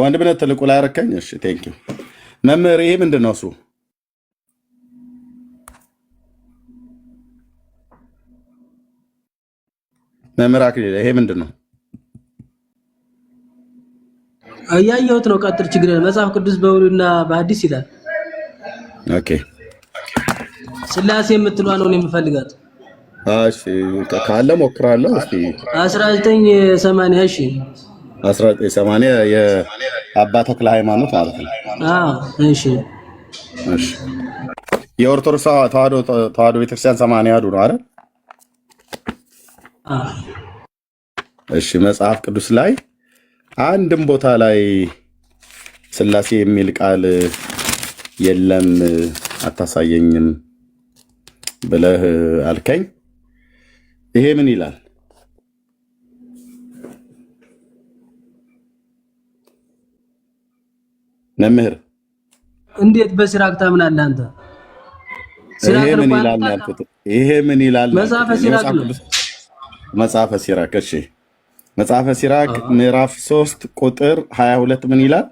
ወንድምነት ትልቁ ላይ አረከኝ። እሺ ቴንክ ዩ መምህር። ይሄ ምንድን ነው እሱ? መምህር አክሊል ይሄ ምንድን ነው? እያየሁት ነው። ቀጥል፣ ችግር የለም። መጽሐፍ ቅዱስ በብሉይና በሐዲስ ይላል። ኦኬ ስላሴ የምትሏ ነው የምፈልጋት። እሺ ካለ ሞክራለሁ። እስቲ 1980 እሺ 1980 የአባ ተክለ ሃይማኖት ማለት ነው። አዎ እሺ እሺ የኦርቶዶክስ ተዋሕዶ ቤተክርስቲያን 80 ያዱ ነው አይደል? እሺ መጽሐፍ ቅዱስ ላይ አንድም ቦታ ላይ ስላሴ የሚል ቃል የለም አታሳየኝም ብለህ አልከኝ። ይሄ ምን ይላል? መምህር እንዴት በሲራክ ታምናለህ አንተ? ይሄ ምን ይላል ያልኩት? ይሄ ምን ይላል? መጽሐፈ ሲራክ ነው። መጽሐፈ ሲራክ እሺ፣ መጽሐፈ ሲራክ ምዕራፍ 3 ቁጥር 22 ምን ይላል?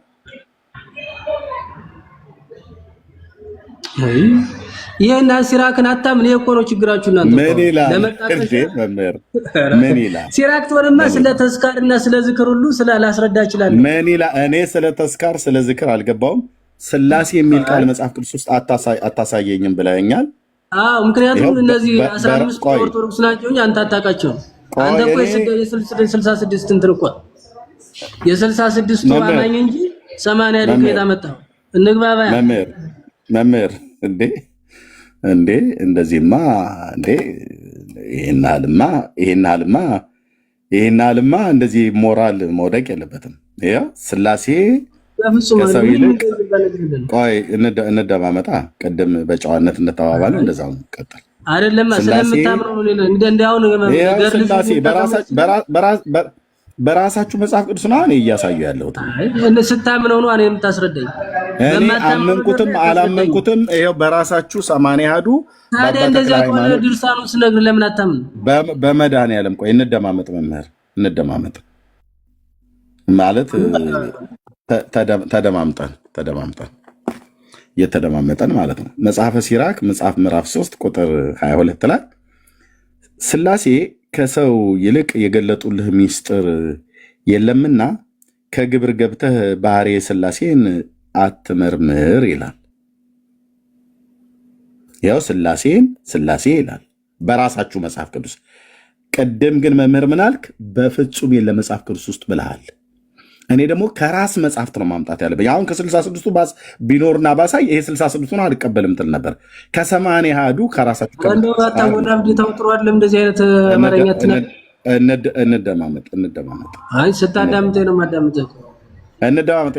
ይሄና ሲራክን አታምን። ይሄ እኮ ነው ችግራችሁ እናንተ። ምን ይላል? መምህር ምን ይላል? ሲራክ ተወርማ ስለ ተስካርና ስለ ዝክር ሁሉ ስላላስረዳ ይችላል። ምን ይላል? እኔ ስለ ተስካር ስለ ዝክር አልገባውም። ስላሴ የሚል ቃል መጽሐፍ ቅዱስ ውስጥ አታሳየኝም ብለኛል። አዎ ምክንያቱም እነዚህ 15 ኦርቶዶክስ ናቸው እንጂ አንተ አታውቃቸውም። አንተ እኮ የ66 እንትን እኮ የ66ቱ አማኝ እንጂ 80 ያለው ከየት አመጣው? እንግባባያ መምህር እንዴ እንደዚህማ እንዴ ይሄን አልማ እንደዚህ ሞራል መውደቅ የለበትም። ያው ስላሴ ከሰው ይልቅ ቆይ እንደማመጣ ቅድም በጨዋነት እንደተባባለ እንደዛው ቀጥል አይደለም። ስለምታምነው እንደው ስላሴ በራሳችሁ መጽሐፍ ቅዱስ ነው እኔ እያሳዩ ያለሁት። ስታምነው ነው እኔ የምታስረዳኝ። እኔ አመንኩትም አላመንኩትም ይሄው በራሳችሁ 80 ያዱ። ታዲያ እንደዚያ ከሆነ ድርሳኑ ስነግር ለምን አታምን? በመድኃኒዓለም ቆይ እንደማመጥ መምህር እንደማመጥ ማለት ተደማምጠን የተደማመጠን ማለት ነው። መጽሐፈ ሲራክ መጽሐፍ ምዕራፍ 3 ቁጥር 22 ላይ ስላሴ ከሰው ይልቅ የገለጡልህ ሚስጥር የለምና ከግብር ገብተህ ባህሪ ስላሴን አትመርምር ይላል። ያው ስላሴ ይላል በራሳችሁ መጽሐፍ ቅዱስ። ቅድም ግን መምህር ምን አልክ? በፍጹም የለ መጽሐፍ ቅዱስ ውስጥ ብለሃል። እኔ ደግሞ ከራስ መጽሐፍት ነው ማምጣት ያለብኝ። አሁን ከ66ቱ ቢኖርና ባሳይ ይሄ 66ቱን አልቀበልም ትል ነበር። ከ80 ያዱ ከራሳችሁ እንደማመጥ ስታዳምጠኝ ነው ማዳምጠኝ። እንደማመጥ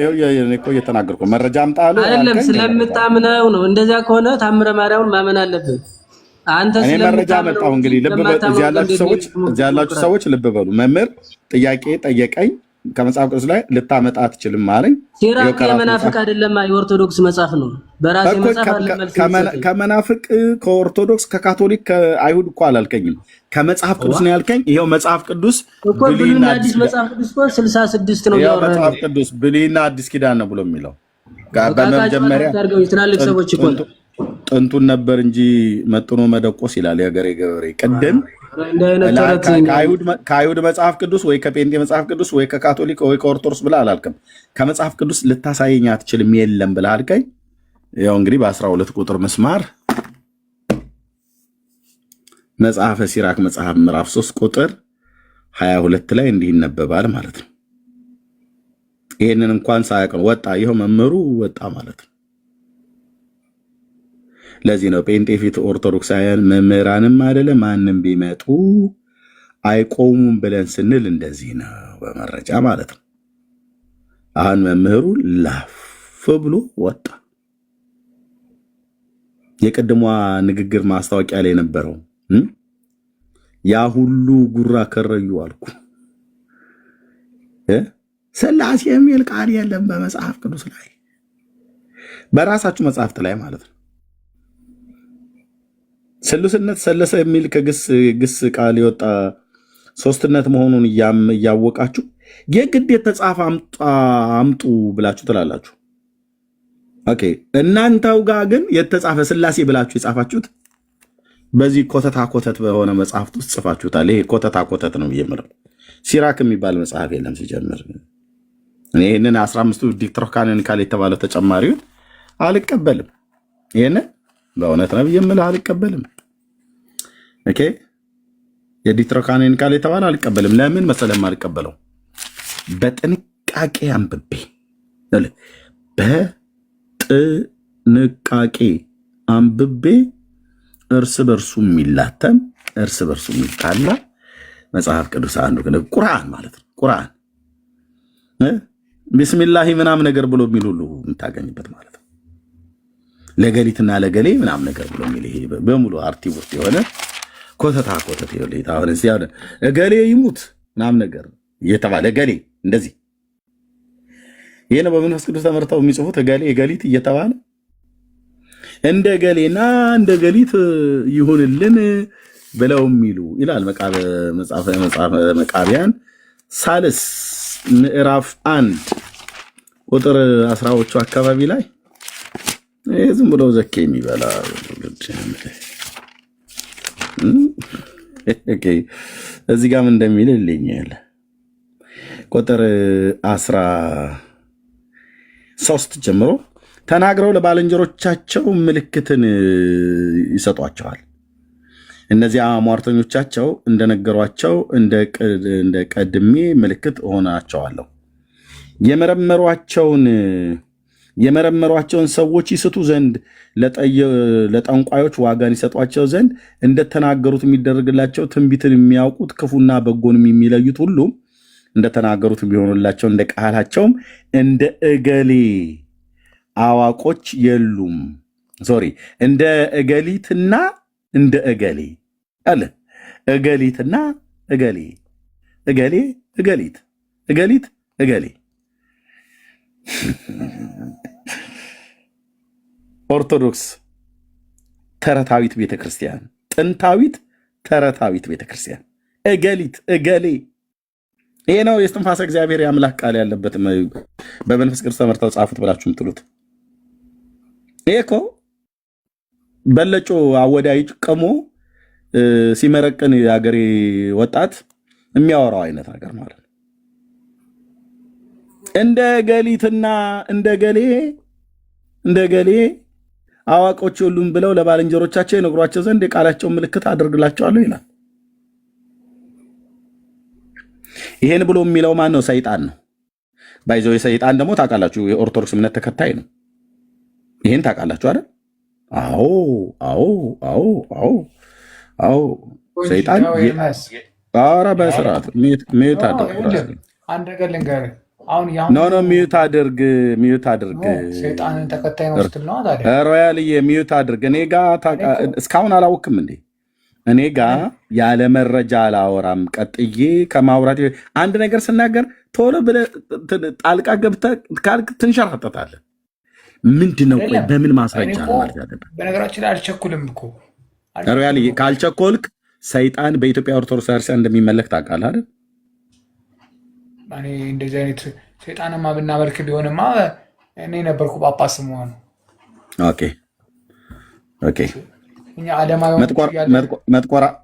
እኮ እየተናገርኩ መረጃ አምጣ አሉ አይደለም። ስለምታምነው ነው። እንደዚያ ከሆነ ታምረ ማርያምን ማመን አለብን። አንተ እኔ መረጃ መጣሁ። እንግዲህ ልብ በሉ፣ እዚህ ያላችሁ ሰዎች ልብ በሉ። መምህር ጥያቄ ጠየቀኝ ከመጽሐፍ ቅዱስ ላይ ልታመጣ አትችልም አለኝ። ሲራክ የመናፍቅ አይደለም፣ የኦርቶዶክስ መጽሐፍ ነው። በራሴ መጽሐፍ ከመናፍቅ ከኦርቶዶክስ ከካቶሊክ ከአይሁድ እኮ አላልከኝም። ከመጽሐፍ ቅዱስ ነው ያልከኝ። ይኸው መጽሐፍ ቅዱስ ብሉይና አዲስ መጽሐፍ ቅዱስ እኮ 66 ነው ያወራው። መጽሐፍ ቅዱስ ብሉይና አዲስ ኪዳን ነው ብሎ የሚለው በመጀመሪያ ትላልቅ ሰዎች እኮ ጥንቱን ነበር እንጂ መጥኖ መደቆስ ይላል የሀገሬ ገበሬ። ቅድም ከአይሁድ መጽሐፍ ቅዱስ ወይ ከጴንጤ መጽሐፍ ቅዱስ ወይ ከካቶሊክ ወይ ከኦርቶዶክስ ብለህ አላልክም። ከመጽሐፍ ቅዱስ ልታሳየኝ አትችልም የለም ብለህ አልከኝ። ያው እንግዲህ በ12 ቁጥር ምስማር መጽሐፈ ሲራክ መጽሐፍ ምዕራፍ 3 ቁጥር 22 ላይ እንዲህ ይነበባል ማለት ነው። ይህንን እንኳን ሳያውቅ ወጣ። ይኸው መምህሩ ወጣ ማለት ነው። ለዚህ ነው ጴንጤ ፊት ኦርቶዶክሳውያን መምህራንም አይደለ ማንም ቢመጡ አይቆሙም ብለን ስንል እንደዚህ ነው በመረጃ ማለት ነው። አሁን መምህሩ ላፍ ብሎ ወጣ። የቅድሟ ንግግር ማስታወቂያ ላይ የነበረው ያ ሁሉ ጉራ ከረዩ አልኩ። ስላሴ የሚል ቃል የለም በመጽሐፍ ቅዱስ ላይ፣ በራሳችሁ መጽሐፍት ላይ ማለት ነው። ስሉስነት ሰለሰ የሚል ከግስ ቃል የወጣ ሶስትነት መሆኑን እያወቃችሁ የግድ የተጻፈ አምጡ ብላችሁ ትላላችሁ። ኦኬ እናንተው ጋር ግን የተጻፈ ስላሴ ብላችሁ የጻፋችሁት በዚህ ኮተታ ኮተት በሆነ መጽሐፍት ውስጥ ጽፋችሁታል። ይሄ ኮተታ ኮተት ነው የምለው። ሲራክ የሚባል መጽሐፍ የለም ሲጀምር። እኔ ይህንን 15ቱ ዲክትሮካኖኒካል የተባለው ተጨማሪውን አልቀበልም። ይህን በእውነት ነው የምልህ አልቀበልም። ኦኬ የዲክትሮካኖኒካል የተባለ አልቀበልም። ለምን መሰለም አልቀበለው? በጥንቃቄ አንብቤ በጥንቃቄ አንብቤ እርስ በርሱ የሚላተም እርስ በርሱ የሚጣላ መጽሐፍ ቅዱስ አንዱ ቁርአን ማለት ነው። ቁርአን ቢስሚላሂ ምናም ነገር ብሎ የሚል ሁሉ የምታገኝበት ማለት ነው። ለገሊትና ለገሌ ምናም ነገር ብሎ የሚል ይሄ በሙሉ አርቲቭ ውስጥ የሆነ ኮተታ ኮተት ይኸውልህ። አሁን እዚህ አሁን እገሌ ይሙት ምናም ነገር እየተባለ እገሌ እንደዚህ ይሄ ነው በመንፈስ ቅዱስ ተመርተው የሚጽፉት እገሌ እገሊት እየተባለ እንደ ገሌና እንደ ገሊት ይሁንልን ብለው የሚሉ ይላል መጽሐፈ መቃብያን ሳልስ ምዕራፍ 1 ቁጥር 10ዎቹ አካባቢ ላይ ዝም ብሎ ዘኬ የሚበላ እዚህ ጋም እንደሚል ልኝል ቁጥር 13 ጀምሮ ተናግረው ለባልንጀሮቻቸው ምልክትን ይሰጧቸዋል። እነዚያ ሟርተኞቻቸው እንደነገሯቸው እንደ ቀድሜ ምልክት እሆናቸዋለሁ። የመረመሯቸውን ሰዎች ይስቱ ዘንድ ለጠንቋዮች ዋጋን ይሰጧቸው ዘንድ እንደተናገሩት የሚደረግላቸው ትንቢትን የሚያውቁት ክፉና በጎንም የሚለዩት ሁሉም እንደተናገሩት ቢሆኑላቸው እንደ ቃላቸውም እንደ እገሌ አዋቆች የሉም። እንደ እገሊትና እንደ እገሌ አለ። እገሊትና እገሌ፣ እገሌ እገሊት፣ እገሊት እገሌ። ኦርቶዶክስ ተረታዊት ቤተክርስቲያን፣ ጥንታዊት ተረታዊት ቤተክርስቲያን፣ እገሊት እገሌ። ይሄ ነው የእስትንፋሰ እግዚአብሔር የአምላክ ቃል ያለበት በመንፈስ ቅዱስ ተመርተው ጻፉት ብላችሁ የምትሉት። ይሄ እኮ በለጮ አወዳይ ቀሞ ሲመረቅን የአገሬ ወጣት የሚያወራው አይነት ነገር ማለት ነው። እንደ ገሊትና እንደ ገሌ አዋቆች ሁሉም ብለው ለባልንጀሮቻቸው የነግሯቸው ዘንድ የቃላቸውን ምልክት አድርግላቸዋለሁ ይላል። ይሄን ብሎ የሚለው ማን ነው? ሰይጣን ነው። ባይዘው የሰይጣን ደግሞ ታውቃላችሁ፣ የኦርቶዶክስ እምነት ተከታይ ነው። ይሄን ታውቃላችሁ አይደል? አዎ ሰይጣን ኧረ በስርዓት ሚዩት አድርግ። አንድ ነገር ልንገርህ። አሁን ኖ ሚዩት አድርግ። ሰይጣንን ተከታይ ነው ስትል ነው ታዲያ? ሮያልዬ ሚዩት አድርግ። እኔ ጋ እስካሁን አላውቅም እንዴ? እኔ ጋ ያለ መረጃ አላወራም። ቀጥዬ ከማውራት አንድ ነገር ስናገር ቶሎ ብለህ ጣልቃ ገብተህ ካልክ ትንሸራተታለህ። ምንድነው? ቆይ በምን ማስረጃ ነው ማለት ያለብህ? በነገራችን ላይ አልቸኩልም እኮ ሮያልዬ። ካልቸኮልክ ሰይጣን በኢትዮጵያ ኦርቶዶክስ ክርስቲያን እንደሚመለክ ታውቃለህ አይደል? እኔ እንደዚህ አይነት ሰይጣንማ ብናመልክ ቢሆንማ እኔ ነበርኩ ጳጳስ መሆኑ። ኦኬ እኛ አለማዊ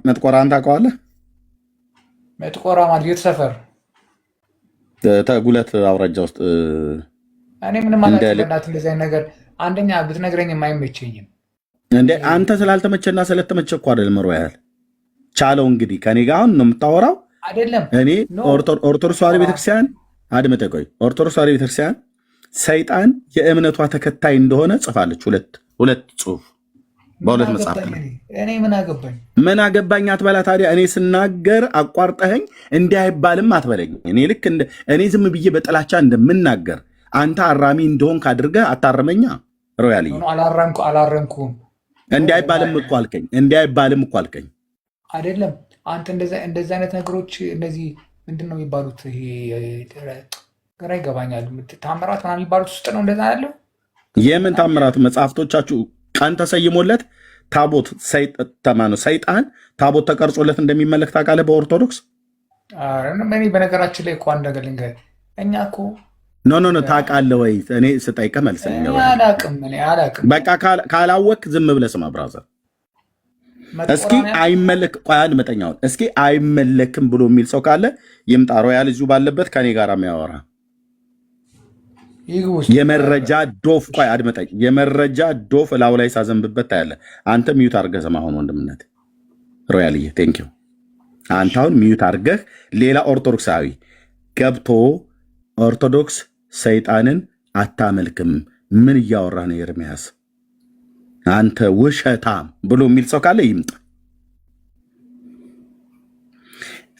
መጥቆራን ታውቀዋለህ? መጥቆራ ማለት የት ሰፈር? ተጉለት አውራጃ ውስጥ። እኔ ምንም ማለት እንደዚህ አይነት ነገር አንደኛ ብትነግረኝም አይመቸኝም። እንደ አንተ ስላልተመቸና ስለተመቸ እኮ አይደለም ሮያል። ቻለው እንግዲህ ከኔ ጋር አሁን ነው የምታወራው አይደለም? እኔ ኦርቶዶክስ ተዋሕዶ ቤተክርስቲያን አድምጠህ ቆይ። ኦርቶዶክስ ተዋሕዶ ቤተክርስቲያን ሰይጣን የእምነቷ ተከታይ እንደሆነ ጽፋለች። ሁለት ጽሁፍ በሁለት መጽሐፍ ላይ። እኔ ምን አገባኝ አትበላ ታዲያ። እኔ ስናገር አቋርጠኸኝ እንዲህ አይባልም አትበለኝ። እኔ ልክ እኔ ዝም ብዬ በጥላቻ እንደምናገር አንተ አራሚ እንደሆንክ አድርገህ አታርመኛ። ሮያል አላረምኩም። እንዲህ አይባልም እኮ አልከኝ አይደለም? አንተ እንደዚህ አይነት ነገሮች እነዚህ ምንድን ነው የሚባሉት? ይሄ ግራ ይገባኛል። ታምራት ምናምን የሚባሉት ውስጥ ነው እንደዛ ያለው። የምን ታምራት? መጽሐፍቶቻችሁ ቀን ተሰይሞለት ታቦት ሰይጣን ታቦት ተቀርጾለት እንደሚመለክ ታውቃለህ? በኦርቶዶክስ እኔ በነገራችን ላይ እኮ አንድ ነገር ልንገርህ፣ እኛ እኮ ኖ ታውቃለህ ወይ? እኔ ስጠይቅህ መልሰኝ። አላውቅም። በቃ ካላወቅህ ዝም ብለህ ስማ ብራዘር። እስኪ አይመለክ ቆያን መጠኛውን እስኪ አይመለክም ብሎ የሚል ሰው ካለ ይምጣ። ሮያል እዚሁ ባለበት ከኔ ጋር የሚያወራ የመረጃ ዶፍ ቆይ አድመጠኝ። የመረጃ ዶፍ እላው ላይ ሳዘንብበት ታያለህ። አንተ ሚዩት አድርገህ ስማ። አሁን ወንድምነት ሮያልዬ ቴንኪው። አንተ አሁን ሚዩት አድርገህ ሌላ ኦርቶዶክሳዊ ገብቶ ኦርቶዶክስ ሰይጣንን አታመልክም ምን እያወራ ነው ኤርሚያስ አንተ ውሸታም ብሎ የሚል ሰው ካለ ይምጣ።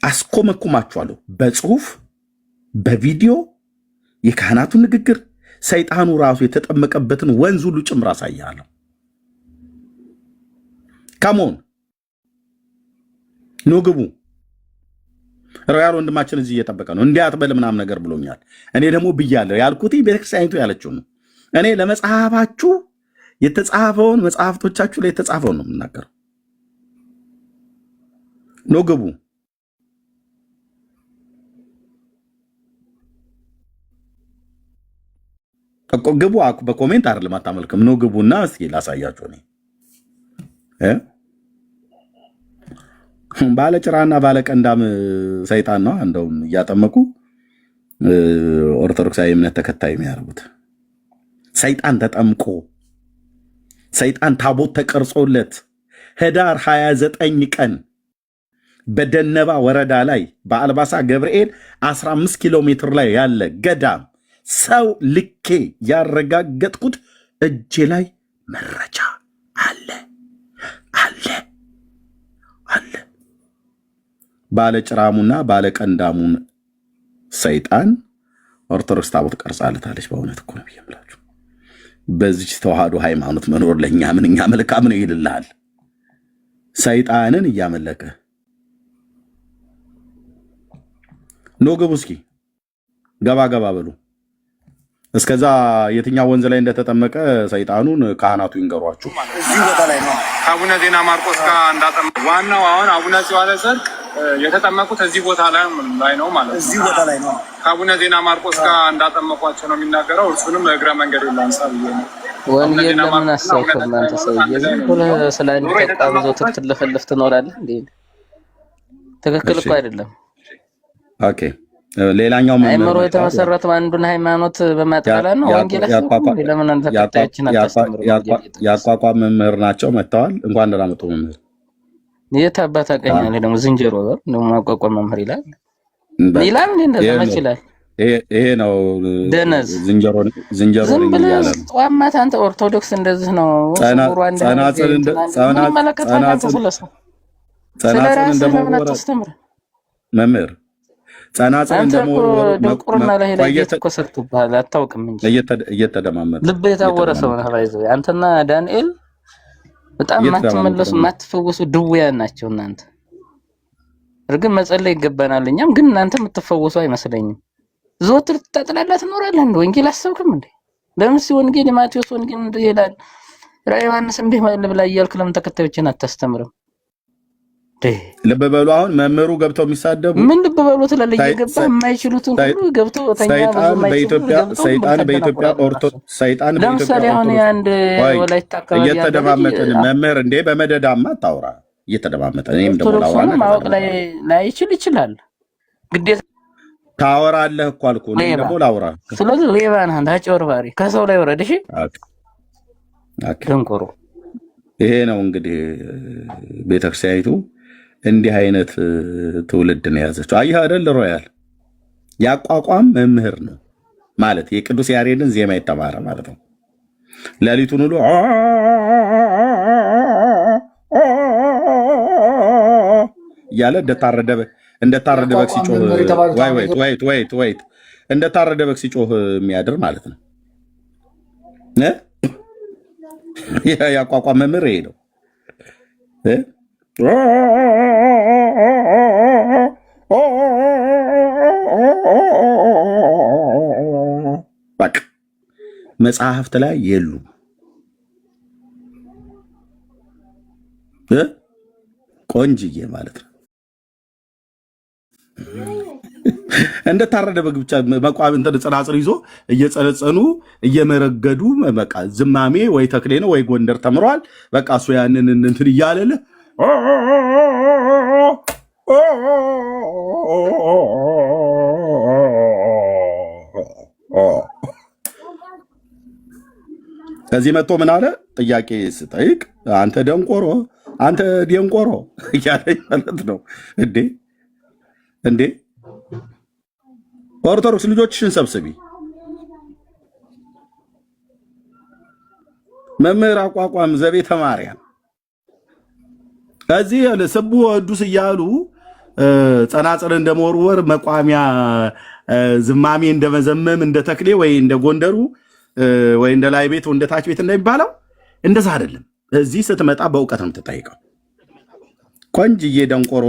አስኮመኩማችኋለሁ በጽሁፍ በቪዲዮ የካህናቱን ንግግር ሰይጣኑ ራሱ የተጠመቀበትን ወንዝ ሁሉ ጭምር አሳያለሁ። ካሞን ኑ ግቡ። ሮያል ወንድማችን እዚህ እየጠበቀ ነው። እንዲህ አትበል ምናምን ነገር ብሎኛል። እኔ ደግሞ ብያለሁ ያልኩት ቤተክርስቲያኒቱ ያለችው ነው። እኔ ለመጽሐፋችሁ የተጻፈውን መጽሐፍቶቻችሁ ላይ የተጻፈውን ነው የምናገረው። ኑ ግቡ። ግቡ በኮሜንት አይደለም አታመልክም። ኑ ግቡና እስኪ ላሳያችሁ። እኔ ባለጭራና ባለቀንዳም ሰይጣን ነው እንደውም እያጠመቁ ኦርቶዶክሳዊ እምነት ተከታይ የሚያደርጉት። ሰይጣን ተጠምቆ ሰይጣን ታቦት ተቀርጾለት ህዳር 29 ቀን በደነባ ወረዳ ላይ በአልባሳ ገብርኤል 15 ኪሎ ሜትር ላይ ያለ ገዳም ሰው ልኬ ያረጋገጥኩት እጄ ላይ መረጃ አለ። ባለጭራሙና ባለቀንዳሙን ሰይጣን ኦርቶዶክስ ታቦት ቀርጻለታለች። በእውነት እኮ ነው ብዬምላችሁ። በዚች ተዋህዶ ሃይማኖት መኖር ለእኛ ምንኛ መልካም ነው ይልልሃል። ሰይጣንን እያመለከ ኖ ግቡ። እስኪ ገባ ገባ በሉ። እስከዛ የትኛው ወንዝ ላይ እንደተጠመቀ ሰይጣኑን ካህናቱ ይንገሯችሁ። እዚህ ቦታ ላይ ነው አቡነ ዜና ማርቆስ ጋር እንዳጠመቁ ዋናው አሁን አቡነ ጽዮን ጽድቅ የተጠመቁት እዚህ ቦታ ላይ ነው ማለት ነው። እዚህ ቦታ ላይ ነው ከአቡነ ዜና ማርቆስ ጋር እንዳጠመቋቸው ነው የሚናገረው። እርሱንም እግረ መንገድ ላንሳ ብዬ ነው። ወንጌል ለምን አሳይከም አንተ ሰውዬ? ዝም ብለህ ስለ አንድ ተቋም ይዞ ትትልፍልፍ ትኖራለህ እንዴ? ትክክል እኮ አይደለም። ኦኬ ሌላኛው አይምሮ የተመሰረተው አንዱን ሃይማኖት በማጥቃለል ነው። ወንጌል ለምን አንተ ተከታዮችን አታስተምሩ? ያቋቋም መምህር ናቸው መጥተዋል። እንኳን ደህና መጡ መምህር። የት አባት አቀኛለህ ደግሞ ዝንጀሮ ነው ማቋቋም መምህር ይላል ምን እንደዛ ይችላል። ይሄ ነው ደነዝ ዝንጀሮ ዝም ብለህ ጧማት አንተ ኦርቶዶክስ እንደዚህ ነው። ጸናጽል እንደመወረር መምህር ጸናጽል እንደመወረር ድንቁርና ላይ እኮ ሰርቶብሃል አታውቅም እንጂ እየተደማመጠ ልብ የታወረ ሰው ነህ። ባይዘው አንተና ዳንኤል በጣም ማትመለሱ ማትፈወሱ ድውያን ናቸው እናንተ። እርግጥ መጸለይ ይገባናል እኛም፣ ግን እናንተ የምትፈወሱ አይመስለኝም። ዘወትር ተጣጥላላ ትኖራለህ። እንደ ወንጌል አሰብክም እንዴ? ለምንስ ወንጌል የማቴዎስ ወንጌል እንደ ይላል ራዕየ ዮሐንስ እንዴ ማለት ብላ እያልክ ለምን ተከታዮችን አታስተምርም? ልብ በሉ። አሁን መምህሩ ገብተው የሚሳደቡ ምን ልብ በሉ ትላለህ? እየገባ የማይችሉትን ሁሉ ገብተው ሰይጣን በኢትዮጵያ ኦርቶዶክስ ሰይጣን ለምሳሌ አሁን አንድ ወላይታ አካባቢ እየተደማመጥን መምህር እንዴ በመደዳማ ታውራ እየተደማመጠን እኔም ደግሞ ላውራ ማወቅ ላይ ይችላል ግዴታ ታወራለህ እኮ አልኩ። እኔ ደግሞ ላውራ። ስለዚህ ሌባ ነህ አንተ አጭበርባሪ፣ ከሰው ላይ ወረድ። እሺ ደንቆሮ። ይሄ ነው እንግዲህ ቤተክርስቲያኒቱ እንዲህ አይነት ትውልድ ነው የያዘችው። አየህ አይደል? ሮያል ያቋቋም መምህር ነው ማለት የቅዱስ ያሬድን ዜማ የተማረ ማለት ነው። ሌሊቱን ሁሉ እያለ እንደታረደ በግ ሲጮህ ወይት እንደታረደ በግ ሲጮህ የሚያድር ማለት ነው። ያቋቋም መምህር ይሄ ነው። በቃ መጽሐፍት ላይ የሉም። ቆንጅዬ ማለት ነው። እንደታረደ በግ ብቻ መቋም እንትን ጽናጽል ይዞ እየጸነጸኑ እየመረገዱ በቃ ዝማሜ ወይ ተክሌ ነው ወይ ጎንደር ተምሯል። በቃ እሱ ያንን እንትን እያለለ ከዚህ መጥቶ ምን አለ? ጥያቄ ስጠይቅ አንተ ደንቆሮ አንተ ደንቆሮ እያለኝ ማለት ነው። እንዴ ኦርቶዶክስ ልጆችሽን ሰብስቢ። መምህር አቋቋም ዘቤተ ማርያም እዚህ ስቡ ወዱስ እያሉ ጸናጽል እንደመወርወር መቋሚያ ዝማሜ እንደመዘመም እንደ ተክሌ ወይ እንደ ጎንደሩ ወይ እንደ ላይ ቤት እንደ ታች ቤት እንደሚባለው እንደዛ አይደለም። እዚህ ስትመጣ በእውቀት ነው የምትጠይቀው። ቆንጅዬ ደንቆሮ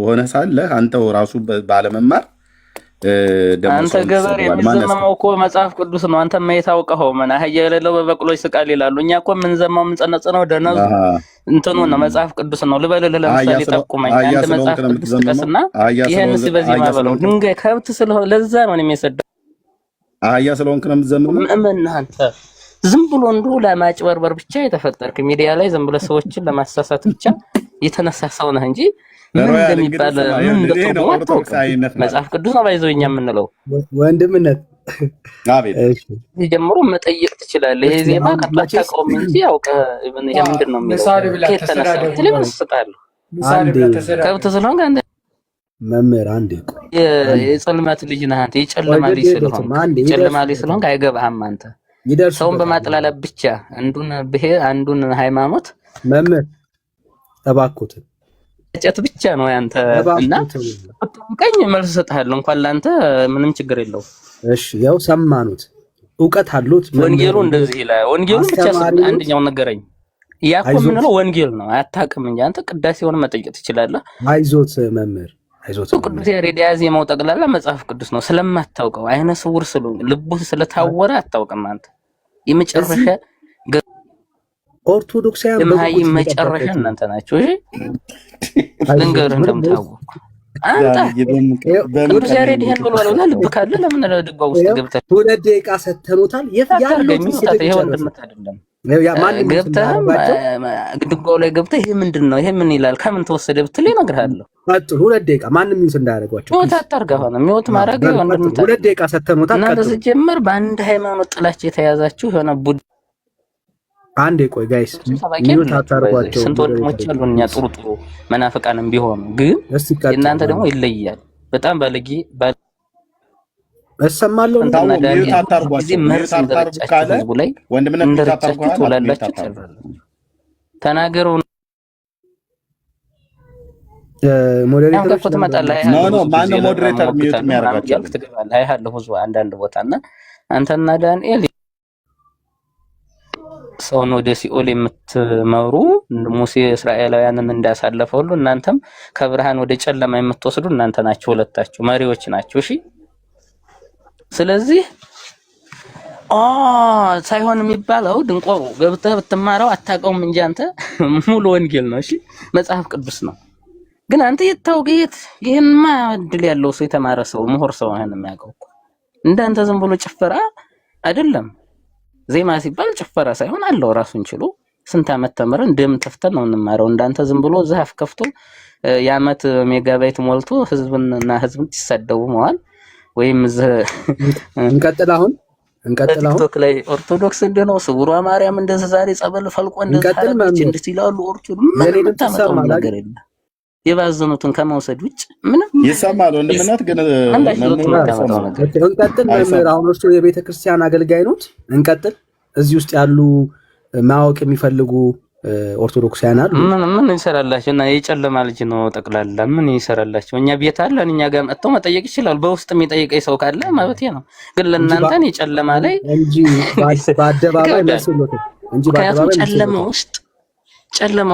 ሆነ ሳለ አንተው ራሱ ባለመማር አንተ ገበሬ የሚዘመመው እኮ መጽሐፍ ቅዱስ ነው። አንተ የማይታወቀው ምን አህያ የሌለው በበቅሎ ይስቃል ይላሉ። እኛ እኮ የምንዘማው የምንጸነጽነው ደነዙ እንትኑ ነው መጽሐፍ ቅዱስ ነው። ልበልልህ ለምሳሌ ጠቁመኝ አንተ መጽሐፍ ቅዱስ ጥቀስና ይሄንስ በዚህ ማበለው ድንጋይ ከብት ስለሆነ ለዛ ነው የሚሰደው። አህያ ስለሆንክ ነው የምትዘምረው። ምን አንተ ዝም ብሎ እንደው ለማጭበርበር ብቻ የተፈጠርክ ሚዲያ ላይ ዝም ብሎ ሰዎችን ለማሳሳት ብቻ የተነሳ ሰው ነህ እንጂ ምን እንደሚባል ምን እንደተቆጣው መጽሐፍ ቅዱስ ነው ባይዘውኛ የምንለው ወንድምነት። አቤት ጀምሮ መጠየቅ ትችላለህ። ይሄ ዜማ ከተቀመጠው እንጂ ያውቀ ይሄ ምንድን ነው የሚለው ከተነሳ ለምን ስጣለህ? ከብት ስለሆንክ አንተ መምህር አንዴ የጽልመት ልጅ ነህ አንተ። የጨለማ ልጅ ስለሆንክ አይገባህም አንተ። ሰውን በማጥላላት ብቻ አንዱን ብሔር አንዱን ሃይማኖት መምህር ተባኩት ጨት ብቻ ነው ያንተ እና ቀኝ መልስ ሰጥሃለሁ። እንኳን ላንተ ምንም ችግር የለው። እሺ ያው ሰማኑት ዕውቀት አሉት። ወንጌሉ እንደዚህ ይላል። ወንጌሉ ብቻ አንደኛው ነገረኝ። ያኮ ምንለው ወንጌል ነው አታውቅም እንጂ አንተ ቅዳሴውን መጠየቅ ትችላለህ። አይዞት መምህር አይዞት። ቅዱስ ያሬድ የያዘው ጠቅላላ መጽሐፍ ቅዱስ ነው። ስለማታውቀው አይነ ስውር ስለሆንክ ልብህ ስለታወረ አታውቅም አንተ። የመጨረሻ ኦርቶዶክሳውያን በማይ መጨረሻ እናንተ ናችሁ። እሺ ልንገርህ እንደምታውቁ አንተ ቅዱስ ያሬድ ይሄን ብሏል እና ልብ ካለ ለምን ድጓው ውስጥ ገብተህ 2 ደቂቃ ሰተኑታል። ያለው ይሄ ወንድምት አይደለም። ገብተህ ድጓው ላይ ገብተህ ይሄ ምንድነው ይሄ ምን ይላል ከምን ተወሰደ ብትል እነግርሃለሁ። ቀጥሉ 2 ደቂቃ ማንንም ይሁን እንዳያደርጓቸው ሞት አታርጋ ሆነ ሞት ማድረግ ወንድምት 2 ደቂቃ ሰተኑታል። እና ለዚህ ጀመር በአንድ ሃይማኖት ጥላቻ የተያዛችሁ የሆነ አንዴ ቆይ ጋይስ ሚዩት አታርጓቸው። ስንት ወንድሞች አሉን እኛ ጥሩ መናፍቃንም ቢሆኑ ግን እናንተ ደግሞ ይለያል። በጣም ባለጌ እሰማለሁ። እንታው ሚዩት አታርጓቸው። ሚዩት አታርጉ ካለ ወንድምነት ሚዩት አታርጓቸው ተናገሩ። ሞዴሬተር ተመጣጣኝ ኖ ማን ሞዴሬተር ሚዩት የሚያደርጋቸው ትገባለህ። አይሃለሁ ብዙ አንዳንድ ቦታና አንተና ዳንኤል ሰውን ወደ ሲኦል የምትመሩ ሙሴ እስራኤላውያንን እንዳሳለፈው ሁሉ እናንተም ከብርሃን ወደ ጨለማ የምትወስዱ እናንተ ናችሁ። ሁለታችሁ መሪዎች ናችሁ። እሺ ስለዚህ ሳይሆን የሚባለው ድንቆሮ ገብተህ ብትማረው አታውቀውም እንጂ አንተ ሙሉ ወንጌል ነው። እሺ መጽሐፍ ቅዱስ ነው። ግን አንተ የታውቀት ይሄንማ እድል ያለው ሰው የተማረ ሰው ምሁር ሰው ነው የሚያውቀው። እንዳንተ ዝም ብሎ ጭፈራ አይደለም። ዜማ ሲባል ጭፈራ ሳይሆን አለው ራሱን ችሎ ስንት ዓመት ተምረን ደም ተፍተን ነው እንማረው። እንዳንተ ዝም ብሎ ዛፍ ከፍቶ የዓመት ሜጋባይት ሞልቶ ህዝብና ህዝብን ሲሳደቡ መዋል ወይም እንቀጥል አሁን ቲክቶክ ላይ ኦርቶዶክስ እንደነው ስውሯ ማርያም እንደዛ ዛሬ ጸበል ፈልቆ እንደዚህ ይላሉ። ኦርቶዶክስ ምንም ተሰማ ነገር የለም። የባዘኑትን ከመውሰድ ውጭ ምንም ይሰማል። ወንድምነት ግን እንቀጥል። መምህር አሁን እርሱ የቤተ ክርስቲያን አገልጋይ ኖት። እንቀጥል። እዚህ ውስጥ ያሉ ማወቅ የሚፈልጉ ኦርቶዶክሳውያን አሉ። ምን ይሰራላችሁ? እና የጨለማ ልጅ ነው ጠቅላላ ምን ይሰራላችሁ? እኛ ቤት አለን። እኛ ጋር መጥተው መጠየቅ ይችላል። በውስጥ የሚጠይቀኝ ሰው ካለ ማለት ነው። ግን ለእናንተን የጨለማ ላይ እንጂ በአደባባይ መስሎት እንጂ በአደባባይ ጨለማ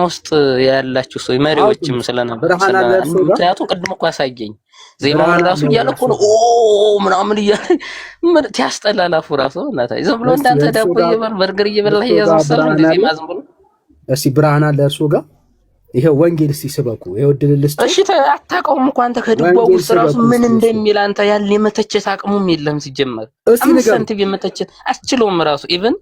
ውስጥ ያላችሁ ሰው መሪዎችም ስለነበር ምክንያቱም ቅድም እኮ አሳየኝ ዜማውን ራሱ እያለ እኮ ነው ምናምን እያለ ምን ያስጠላላፉ ራሱ እናታይ ዝም ብሎ እንዳንተ ዳቦ እየበላ በርገር እየበላ ያዘሰለ ዜማ ዝም ብሎ እስቲ ብርሃን አለ እርሱ ጋር ይሄ ወንጌል እስቲ ስበኩ። ይሄ ድልልስ እሺ አታውቀውም እኮ አንተ ከድጓው ውስጥ ራሱ ምን እንደሚል አንተ ያለ የመተቸት አቅሙም የለም ሲጀመር። አምስት ሳንቲም የመተቸት አስችለውም ራሱ ኢቭን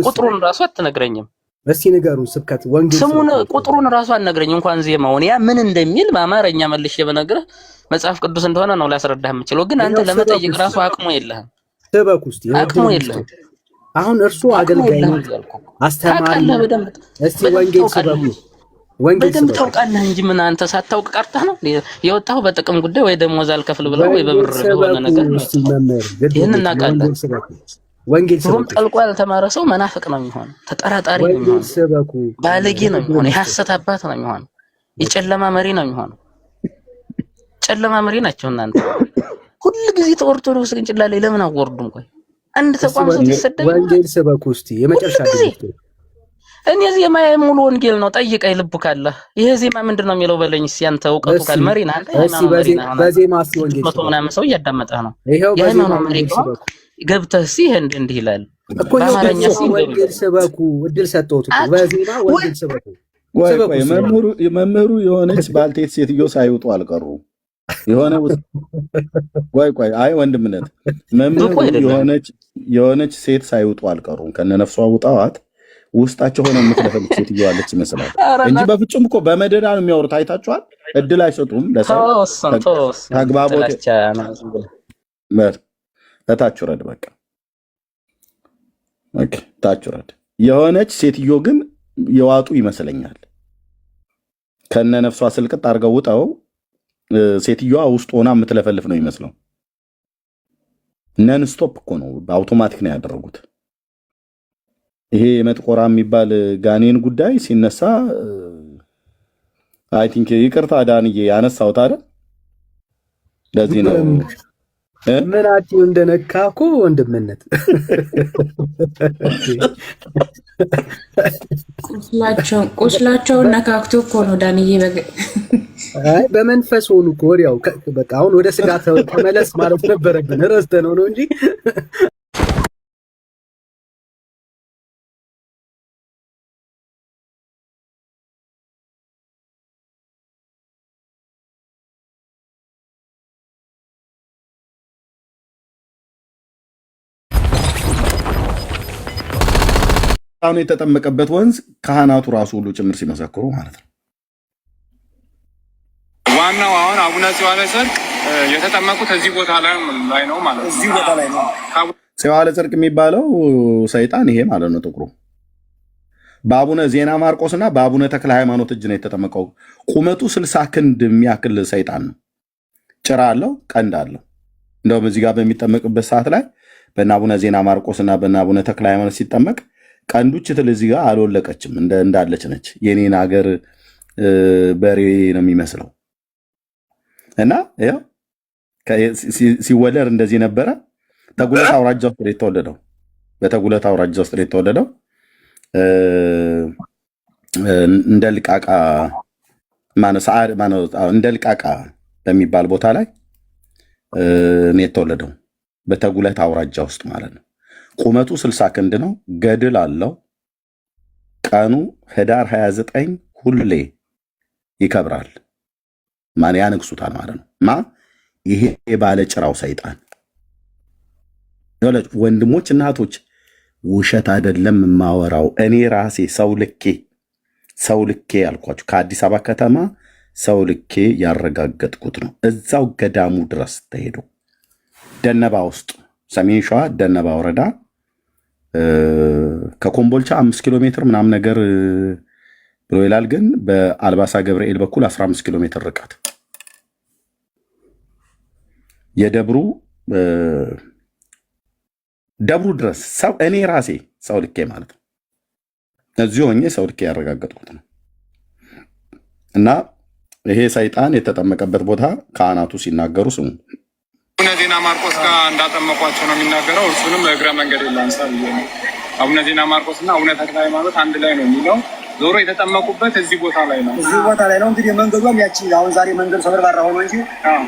ቁጥሩን ራሱ አትነግረኝም። እስቲ ንገሩን ስብከት ወንጌል ስሙን ቁጥሩን ራሱ አትነግረኝ እንኳን ዜማውን ያ ምን እንደሚል በአማርኛ መልሼ በነግርህ መጽሐፍ ቅዱስ እንደሆነ ነው ላስረዳህ የምችለው። ግን አንተ ለመጠየቅ ራሱ አቅሙ የለህም። ስበኩ እስቲ አቅሙ የለህም። አሁን እርሱ አገልጋይ ነው አስተማሪ ነው። እስቲ ወንጌል ስበኩ በደንብ ታውቃለህ እንጂ ምን አንተ ሳታውቅ ቀርተህ ነው የወጣው በጥቅም ጉዳይ ወይ ደግሞ ዛል ከፍል ብለው ወይ በብር ሆነ ነገር ነው። ይሄን እናውቃለን። ወንጌል ስበኩ ጠልቆ ያልተማረ ሰው መናፍቅ ነው የሚሆነው፣ ተጠራጣሪ ነው የሚሆነው፣ ባለጌ ነው የሚሆነው፣ የሐሰት አባት ነው የሚሆነው፣ የጨለማ መሪ ነው የሚሆነው። ጨለማ መሪ ናቸው እናንተ። ሁሉ ጊዜ ኦርቶዶክስ ግን ጭላሌ ለምን አወርዱም? ቆይ አንድ ተቋም ሰው ተሰደደ። ወንጌል ስበኩ እስቲ የመጨረሻ ጊዜ እኔ ዜማ ሙሉ ወንጌል ነው። ጠይቀኝ ልቡ ካለ ይሄ ዜማ ምንድነው የሚለው በለኝ እስኪ። አንተ እውቀቱ ካለ መሪ ነህ አንተ። በዜማ እስኪ ወንጌል መቶ ምናምን ሰው እያዳመጠህ ነው። ይሄው በዜማ ወንጌል ስበኩ ገብተህ እስኪ እንዲህ ይላል በአማርኛ ወንጌል ስበኩ። እድል ሰጠሁት እኮ በዜማ ወንጌል ስበኩ። ወይ መምህሩ የሆነች ባልቴት ሴትዮ ሳይወጡ አልቀሩ የሆነ ቆይ አይ ወንድምነት መምህሩ የሆነች ሴት ሳይወጡ አልቀሩም። ከነነፍሷ ውጣዋት ውስጣቸው ሆነ የምትለፈልፍ ሴትዮ አለች ይመስላል እንጂ በፍጹም እኮ በመደዳ ነው የሚያወሩት። አይታችኋል? እድል አይሰጡም ለሰው ተግባቦት። ታች ወረድ በቃ ኦኬ፣ ታች ወረድ። የሆነች ሴትዮ ግን የዋጡ ይመስለኛል። ከነነፍሷ ስልቅጥ አድርገው ውጣው ሴትዮዋ ውስጥ ሆና የምትለፈልፍ ነው ይመስለው። ነን ስቶፕ እኮ ነው በአውቶማቲክ ነው ያደረጉት። ይሄ የመጥቆራ የሚባል ጋኔን ጉዳይ ሲነሳ አይ ቲንክ ይቅርታ ዳንዬ ያነሳሁት አይደል? ለዚህ ነው ምናችሁ እንደነካ እኮ ወንድምነት ቁስላቸውን ነካክቶ እኮ ነው ዳንዬ። አይ በመንፈስ ሆኑ እኮ ወዲያው በቃ አሁን ወደ ስጋ ተመለስ ማለት ነበረብን። ረስተነው ነው እንጂ አሁን የተጠመቀበት ወንዝ ካህናቱ ራሱ ሁሉ ጭምር ሲመሰክሩ ማለት ነው። ዋናው አሁን አቡነ ጽዮን ጽድቅ የተጠመቁት እዚህ ቦታ ላይ ነው ማለት ነው። እዚህ ቦታ ላይ ነው ጽዮን ጽድቅ የሚባለው ሰይጣን ይሄ ማለት ነው። ጥቁሩ በአቡነ ዜና ማርቆስና በአቡነ ተክለ ሃይማኖት እጅ ነው የተጠመቀው። ቁመቱ 60 ክንድ የሚያክል ሰይጣን ነው። ጭራ አለው፣ ቀንድ አለው። እንደውም እዚህ ጋር በሚጠመቅበት ሰዓት ላይ በእነ አቡነ ዜና ማርቆስና በእነ አቡነ ተክለ ሃይማኖት ሲጠመቅ ቀንዱ ችትል እዚህ ጋር አልወለቀችም፣ እንዳለች ነች። የኔን ሀገር በሬ ነው የሚመስለው። እና ያው ሲወለድ እንደዚህ ነበረ። ተጉለት አውራጃ ውስጥ የተወለደው በተጉለት አውራጃ ውስጥ የተወለደው እንደ ልቃቃ እንደ ልቃቃ በሚባል ቦታ ላይ ነው የተወለደው። በተጉለት አውራጃ ውስጥ ማለት ነው። ቁመቱ 60 ክንድ ነው። ገድል አለው። ቀኑ ህዳር 29 ሁሌ ይከብራል። ማን ያነግሱታል ማለት ነው። ይሄ ባለ ጭራው ሰይጣን። ወንድሞች እናቶች፣ ውሸት አይደለም የማወራው። እኔ ራሴ ሰው ልኬ ያልኳችሁ ከአዲስ አበባ ከተማ ሰው ልኬ ያረጋገጥኩት ነው። እዛው ገዳሙ ድረስ ተሄዶ ደነባ ውስጥ ሰሜን ሸዋ ደነባ ወረዳ ከኮምቦልቻ 5 ኪሎ ሜትር ምናምን ነገር ብሎ ይላል። ግን በአልባሳ ገብርኤል በኩል 15 ኪሎ ሜትር ርቀት የደብሩ ድረስ ሰው እኔ ራሴ ሰው ልኬ ማለት ነው። እዚሁ ሆኜ ሰው ልኬ ያረጋገጥኩት ነው። እና ይሄ ሰይጣን የተጠመቀበት ቦታ ካህናቱ ሲናገሩ ስሙ። አቡነ ዜና ማርቆስ ጋር እንዳጠመቋቸው ነው የሚናገረው። እሱንም እግረ መንገድ ላንሳል። አቡነ ዜና ማርቆስ እና አቡነ ተክለ ሃይማኖት አንድ ላይ ነው የሚለው። ዞሮ የተጠመቁበት እዚህ ቦታ ላይ ነው። እዚህ ቦታ ላይ ነው። እንግዲህ መንገዷም ያቺ አሁን ዛሬ መንገዱ ሰበርባራ ሆኖ እንጂ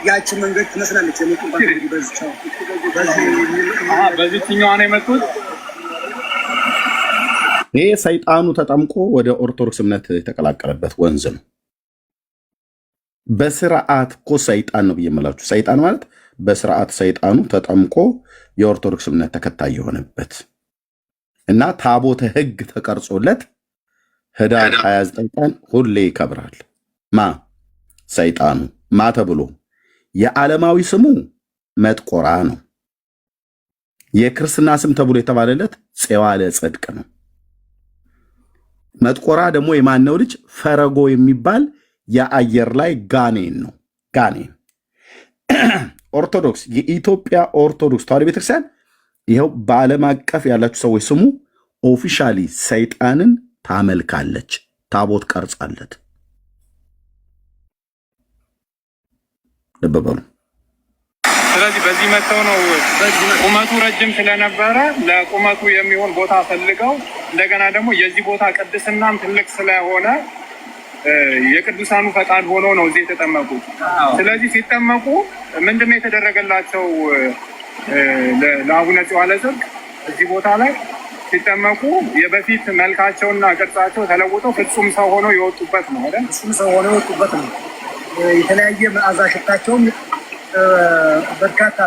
ያቺ መንገድ ትመስላለች። በዚህኛዋ ነው የመጡት። ይሄ ሰይጣኑ ተጠምቆ ወደ ኦርቶዶክስ እምነት የተቀላቀለበት ወንዝ ነው። በስርዓት እኮ ሰይጣን ነው ብዬ የምላችሁ። ሰይጣን ማለት በስርዓት ሰይጣኑ ተጠምቆ የኦርቶዶክስ እምነት ተከታይ የሆነበት እና ታቦተ ሕግ ተቀርጾለት ህዳር 29 ቀን ሁሌ ይከብራል። ሰይጣኑ ተብሎ የዓለማዊ ስሙ መጥቆራ ነው። የክርስትና ስም ተብሎ የተባለለት ፄዋለ ጽድቅ ነው። መጥቆራ ደግሞ የማነው ልጅ? ፈረጎ የሚባል የአየር ላይ ጋኔን ነው። ጋኔን ኦርቶዶክስ፣ የኢትዮጵያ ኦርቶዶክስ ተዋሕዶ ቤተክርስቲያን ይኸው በዓለም አቀፍ ያላችሁ ሰዎች ስሙ፣ ኦፊሻሊ ሰይጣንን ታመልካለች፣ ታቦት ቀርጻለት። ልብ በሉ። ስለዚህ በዚህ መተው ነው ቁመቱ ረጅም ስለነበረ ለቁመቱ የሚሆን ቦታ ፈልገው እንደገና ደግሞ የዚህ ቦታ ቅድስናም ትልቅ ስለሆነ የቅዱሳኑ ፈቃድ ሆኖ ነው እዚህ የተጠመቁት። ስለዚህ ሲጠመቁ ምንድነው የተደረገላቸው? ለአቡነ ፄዋለ ጽድቅ እዚህ ቦታ ላይ ሲጠመቁ የበፊት መልካቸውና ቅርጻቸው ተለውጠው ፍጹም ሰው ሆኖ የወጡበት ነው አይደል? ፍጹም ሰው ሆኖ የወጡበት ነው። የተለያየ መዓዛ ሽታቸውም በርካታ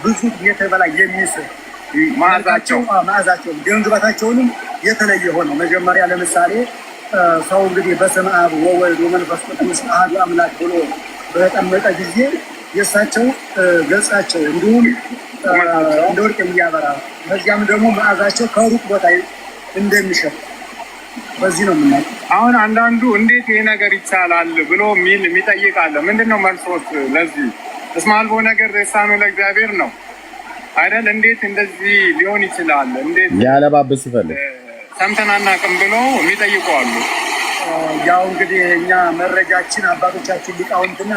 ብዙ ሜትር በላይ የሚስብ መዓዛቸው ደምግባታቸውንም የተለየ ሆነው መጀመሪያ ለምሳሌ ሰው እንግዲህ በስመ አብ ወወልድ ወመንፈስ ቅዱስ አሐዱ አምላክ ብሎ በተጠመቀ ጊዜ የእሳቸው ገጻቸው እንዲሁም እንደ ወርቅ የሚያበራ በዚያም ደግሞ መዓዛቸው ከሩቅ ቦታ እንደሚሸጥ በዚህ ነው የምናውቀው። አሁን አንዳንዱ እንዴት ይሄ ነገር ይቻላል ብሎ የሚጠይቅ አለ። ምንድነው መልሶት ለዚህ? እስመ አልቦ ነገር ዘሳኑ ለእግዚአብሔር ነው አይደል? እንዴት እንደዚህ ሊሆን ይችላል? እንዴት ያለባብስ ይፈልግ ሰምተን አናውቅም ብሎ የሚጠይቁ አሉ። ያው እንግዲህ እኛ መረጃችን አባቶቻችን ሊቃውንትና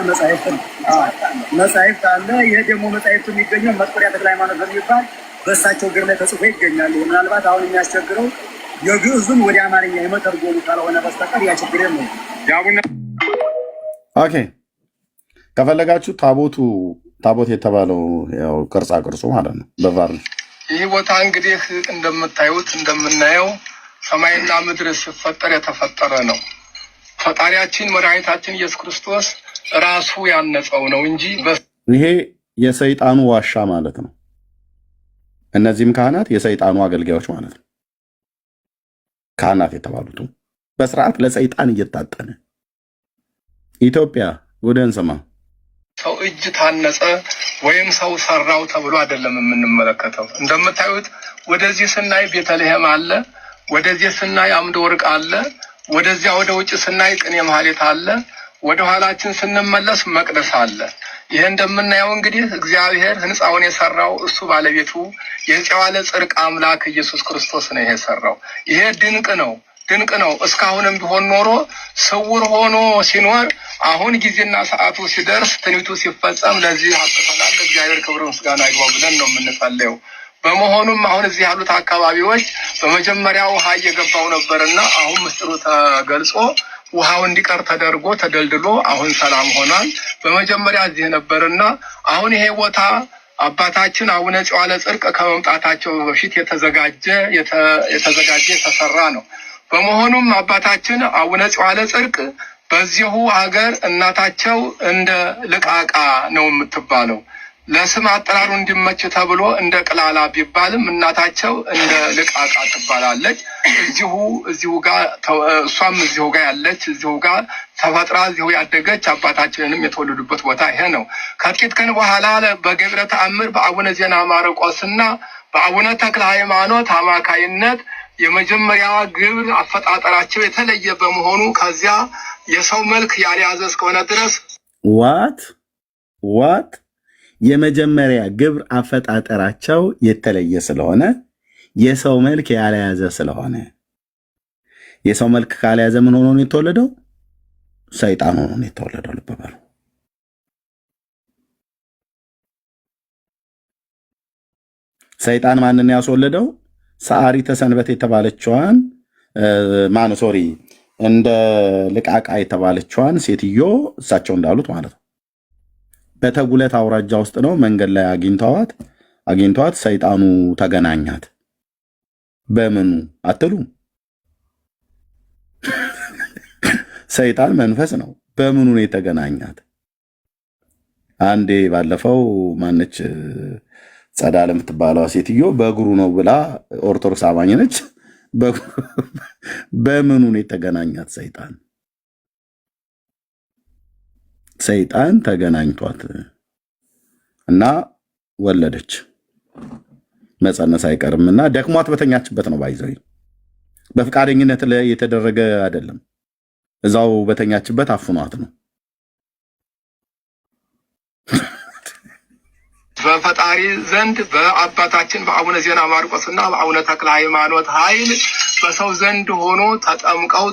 መጻሕፍት አለ። ይሄ ደግሞ መጻሕፍቱ የሚገኘው መጥቆሪያ ተክለ ሃይማኖት በሚባል በእሳቸው እግር ላይ ተጽፎ ይገኛል። ምናልባት አሁን የሚያስቸግረው የግዕዙን ወደ አማርኛ የመተርጎሙ ካልሆነ በስተቀር ያ ችግር ነው። ኦኬ፣ ከፈለጋችሁ ታቦት የተባለው ያው ቅርጻ ቅርጹ ማለት ነው በቫርኒሽ። ይህ ቦታ እንግዲህ እንደምታዩት እንደምናየው ሰማይና ምድር ሲፈጠር የተፈጠረ ነው። ፈጣሪያችን መድኃኒታችን ኢየሱስ ክርስቶስ ራሱ ያነጸው ነው እንጂ ይሄ የሰይጣኑ ዋሻ ማለት ነው። እነዚህም ካህናት የሰይጣኑ አገልጋዮች ማለት ነው። ካህናት የተባሉት በስርዓት ለሰይጣን እየታጠነ ኢትዮጵያ ወደ እንስማ ሰው እጅ ታነጸ ወይም ሰው ሰራው ተብሎ አይደለም የምንመለከተው። እንደምታዩት ወደዚህ ስናይ ቤተልሔም አለ፣ ወደዚህ ስናይ አምደ ወርቅ አለ፣ ወደዚያ ወደ ውጭ ስናይ ቅኔ ማህሌት አለ፣ ወደ ኋላችን ስንመለስ መቅደስ አለ። ይሄ እንደምናየው እንግዲህ እግዚአብሔር ሕንፃውን የሰራው እሱ ባለቤቱ የፄዋለ ጽድቅ አምላክ ኢየሱስ ክርስቶስ ነው ይሄ ሰራው። ይሄ ድንቅ ነው፣ ድንቅ ነው። እስካሁንም ቢሆን ኖሮ ስውር ሆኖ ሲኖር አሁን ጊዜና ሰዓቱ ሲደርስ ትንቢቱ ሲፈጸም ለዚህ አጥተናል። ለእግዚአብሔር ክብር ምስጋና ይግባው ብለን ነው የምንጸልየው። በመሆኑም አሁን እዚህ ያሉት አካባቢዎች በመጀመሪያ ውሃ እየገባው ነበርና አሁን ምስጢሩ ተገልጾ ውሃው እንዲቀር ተደርጎ ተደልድሎ አሁን ሰላም ሆኗል። በመጀመሪያ እዚህ ነበርና አሁን ይሄ ቦታ አባታችን አቡነ ፄዋለ ጽድቅ ከመምጣታቸው በፊት የተዘጋጀ የተሰራ ነው። በመሆኑም አባታችን አቡነ ፄዋለ ጽድቅ በዚሁ ሀገር እናታቸው እንደ ልቃቃ ነው የምትባለው። ለስም አጠራሩ እንዲመች ተብሎ እንደ ቅላላ ቢባልም እናታቸው እንደ ልቃቃ ትባላለች። እዚሁ ጋር እሷም እዚሁ ጋር ያለች እዚሁ ጋር ተፈጥራ እዚሁ ያደገች አባታችንንም የተወለዱበት ቦታ ይሄ ነው። ከጥቂት ቀን በኋላ በገብረ ተአምር በአቡነ ዜና ማርቆስና በአቡነ ተክለ ሃይማኖት አማካይነት የመጀመሪያ ግብር አፈጣጠራቸው የተለየ በመሆኑ ከዚያ የሰው መልክ ያልያዘ እስከሆነ ድረስ ዋት የመጀመሪያ ግብር አፈጣጠራቸው የተለየ ስለሆነ የሰው መልክ ያልያዘ ስለሆነ የሰው መልክ ካልያዘ ምን ሆኖ ነው የተወለደው? ሰይጣን ሆኖ ነው የተወለደው። ልብ በሉ። ሰይጣን ማንን ያስወለደው? ሰዓሪተ ሰንበት የተባለችዋን እንደ ልቃቃ የተባለችዋን ሴትዮ እሳቸው እንዳሉት ማለት ነው። በተጉለት አውራጃ ውስጥ ነው መንገድ ላይ አግኝተዋት ሰይጣኑ ተገናኛት። በምኑ አትሉ? ሰይጣን መንፈስ ነው። በምኑ ነው የተገናኛት? አንዴ ባለፈው ማነች ጸዳለ የምትባለዋ ሴትዮ በእግሩ ነው ብላ ኦርቶዶክስ አማኝ ነች። በምኑ ነው የተገናኛት? ሰይጣን ተገናኝቷት እና ወለደች። መጸነስ አይቀርምና ደክሟት በተኛችበት ነው። ባይዘው በፍቃደኝነት ላይ የተደረገ አይደለም። እዛው በተኛችበት አፍኗት ነው። በፈጣሪ ዘንድ በአባታችን በአቡነ ዜና ማርቆስና በአቡነ ተክለ ሃይማኖት ኃይል በሰው ዘንድ ሆኖ ተጠምቀው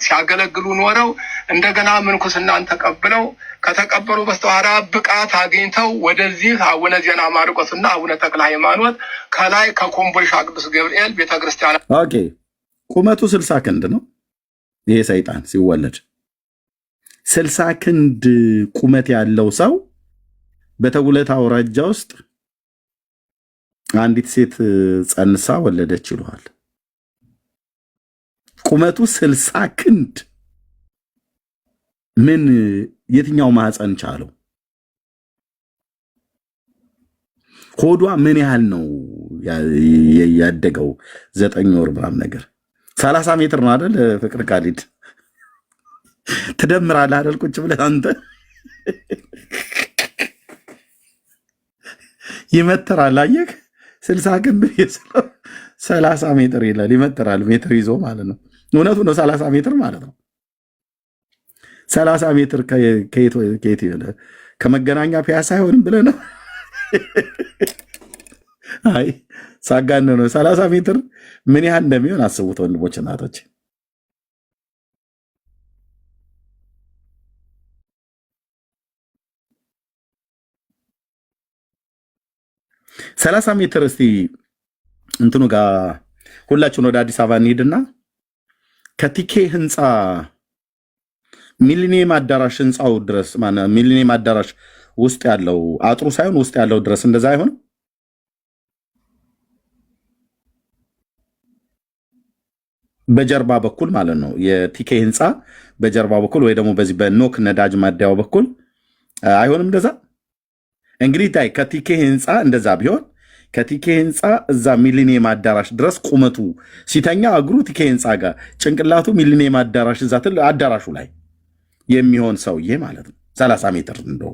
ሲያገለግሉ ኖረው እንደገና ምንኩስናን ተቀብለው ከተቀበሉ በስተኋላ ብቃት አግኝተው ወደዚህ አቡነ ዜና ማርቆስና አቡነ ተክለ ሃይማኖት ከላይ ከኮምቦልቻ ቅዱስ ገብርኤል ቤተክርስቲያን ኦኬ፣ ቁመቱ 60 ክንድ ነው። ይሄ ሰይጣን ሲወለድ 60 ክንድ ቁመት ያለው ሰው በተጉለት አውራጃ ውስጥ አንዲት ሴት ጸንሳ ወለደች ይለዋል። ቁመቱ 60 ክንድ ምን የትኛው ማህፀን ቻለው? ሆዷ ምን ያህል ነው ያደገው? 9 ወር ምናምን ነገር 30 ሜትር ነው አይደል? ፍቅር ካሊድ ትደምራለህ አይደል? ቁጭ ብለህ አንተ ይመተራል። አየህ 60 ክንድ የሰለው 30 ሜትር ይላል። ይመተራል ሜትር ይዞ ማለት ነው። እውነቱ ነው 30 ሜትር ማለት ነው። 30 ሜትር ከየት ከመገናኛ ፒያሳ አይሆንም ብለህ ነው? አይ ሳጋን ነው። 30 ሜትር ምን ያህል እንደሚሆን አስቡት ወንድሞች እናቶች። ሰላሳ ሜትር እስቲ እንትኑ ጋር ሁላችሁን ወደ አዲስ አበባ እንሂድና ከቲኬ ህንፃ ሚሊኒየም አዳራሽ ህንፃው ድረስ ሚሊኒየም አዳራሽ ውስጥ ያለው አጥሩ ሳይሆን ውስጥ ያለው ድረስ እንደዛ አይሆን? በጀርባ በኩል ማለት ነው። የቲኬ ህንፃ በጀርባ በኩል ወይ ደግሞ በዚህ በኖክ ነዳጅ ማደያው በኩል አይሆንም እንደዛ? እንግዲህ ታይ ከቲኬ ህንፃ እንደዛ ቢሆን ከቲኬ ህንፃ እዛ ሚሊኒየም አዳራሽ ድረስ ቁመቱ ሲተኛ እግሩ ቲኬ ህንፃ ጋር ጭንቅላቱ ሚሊኒየም አዳራሽ እዛ አዳራሹ ላይ የሚሆን ሰውዬ ማለት ነው። 30 ሜትር እንደው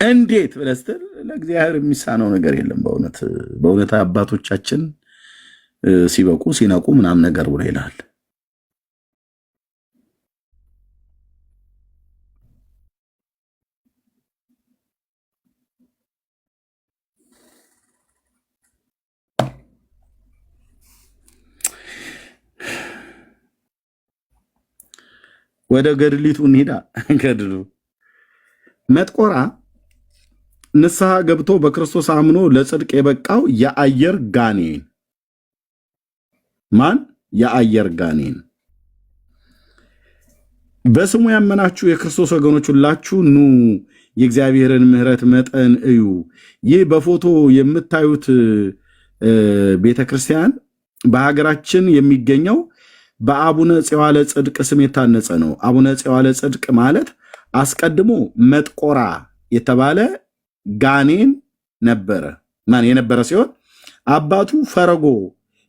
እንዴት ብለህ ስትል ለእግዚአብሔር የሚሳነው ነገር የለም። በእውነት አባቶቻችን ሲበቁ ሲነቁ ምናምን ነገር ብሎ ይላል። ወደ ገድሊቱ እንሂዳ። ገድሉ መጥቆራ ንስሐ ገብቶ በክርስቶስ አምኖ ለጽድቅ የበቃው የአየር ጋኔን ማን? የአየር ጋኔን። በስሙ ያመናችሁ የክርስቶስ ወገኖች ሁላችሁ ኑ የእግዚአብሔርን ምሕረት መጠን እዩ። ይህ በፎቶ የምታዩት ቤተክርስቲያን በሀገራችን የሚገኘው በአቡነ ጽዋለ ጽድቅ ስም የታነጸ ነው። አቡነ ጽዋለ ጽድቅ ማለት አስቀድሞ መጥቆራ የተባለ ጋኔን ነበረ የነበረ ሲሆን አባቱ ፈረጎ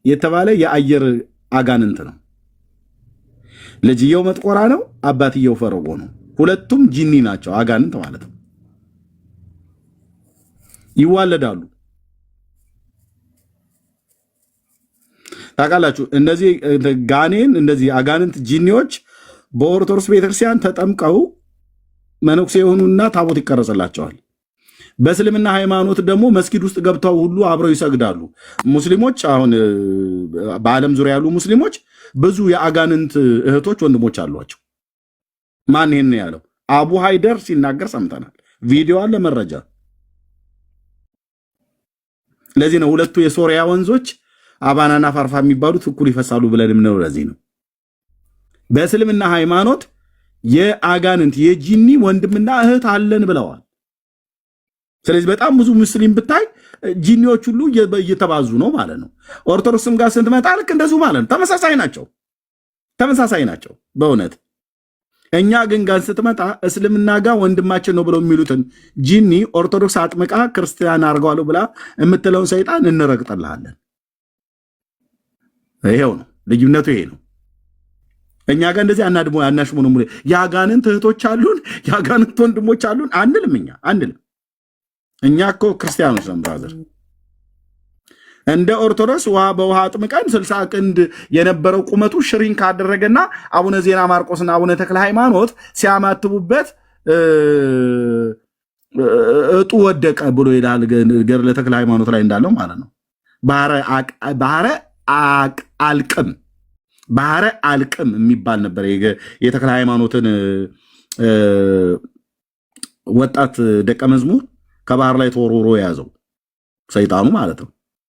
የተባለ የአየር አጋንንት ነው። ልጅየው መጥቆራ ነው፣ አባትየው ፈረጎ ነው። ሁለቱም ጂኒ ናቸው፣ አጋንንት ማለት ነው። ይዋለዳሉ። ታውቃላችሁ፣ እነዚህ ጋኔን እንደዚህ አጋንንት ጂኒዎች በኦርቶዶክስ ቤተክርስቲያን ተጠምቀው መነኩሴ የሆኑና ታቦት ይቀረጽላቸዋል። በእስልምና ሃይማኖት ደግሞ መስጊድ ውስጥ ገብተው ሁሉ አብረው ይሰግዳሉ። ሙስሊሞች አሁን በዓለም ዙሪያ ያሉ ሙስሊሞች ብዙ የአጋንንት እህቶች ወንድሞች አሏቸው። ማን ይሄን ያለው? አቡ ሃይደር ሲናገር ሰምተናል። ቪዲዮ አለ፣ መረጃ። ለዚህ ነው ሁለቱ የሶሪያ ወንዞች አባናና ፋርፋ የሚባሉት እኩል ይፈሳሉ ብለን የምንለው ለዚህ ነው። በእስልምና ሃይማኖት የአጋንንት የጂኒ ወንድምና እህት አለን ብለዋል። ስለዚህ በጣም ብዙ ሙስሊም ብታይ ጂኒዎች ሁሉ እየተባዙ ነው ማለት ነው። ኦርቶዶክስም ጋር ስትመጣ ልክ እንደዚሁ ማለት ነው። ተመሳሳይ ናቸው በእውነት። እኛ ግን ጋር ስትመጣ እስልምና ጋር ወንድማችን ነው ብለው የሚሉትን ጂኒ ኦርቶዶክስ አጥምቃ ክርስቲያን አድርገዋለሁ ብላ የምትለውን ሰይጣን እንረግጠልሃለን። ይሄው ነው ልዩነቱ፣ ይሄ ነው። እኛ ጋር እንደዚህ አናሽሙ ነው። የአጋንንት እህቶች አሉን፣ የአጋንንት ወንድሞች አሉን አንልም። እኛ እኮ ክርስቲያኖች ነን ብራዘር። እንደ ኦርቶዶክስ ውሃ በውሃ አጥምቀን 60 ክንድ የነበረው ቁመቱ ሽሪን ካደረገና አቡነ ዜና ማርቆስና አቡነ ተክለ ሃይማኖት ሲያማትቡበት እጡ ወደቀ ብሎ ይላል ገድለ ተክለ ሃይማኖት ላይ እንዳለው ማለት ነው። ባህረ አልቅም የሚባል ነበር የተክለ ሃይማኖትን ወጣት ደቀ መዝሙር ከባህር ላይ ተወርውሮ የያዘው ሰይጣኑ ማለት ነው።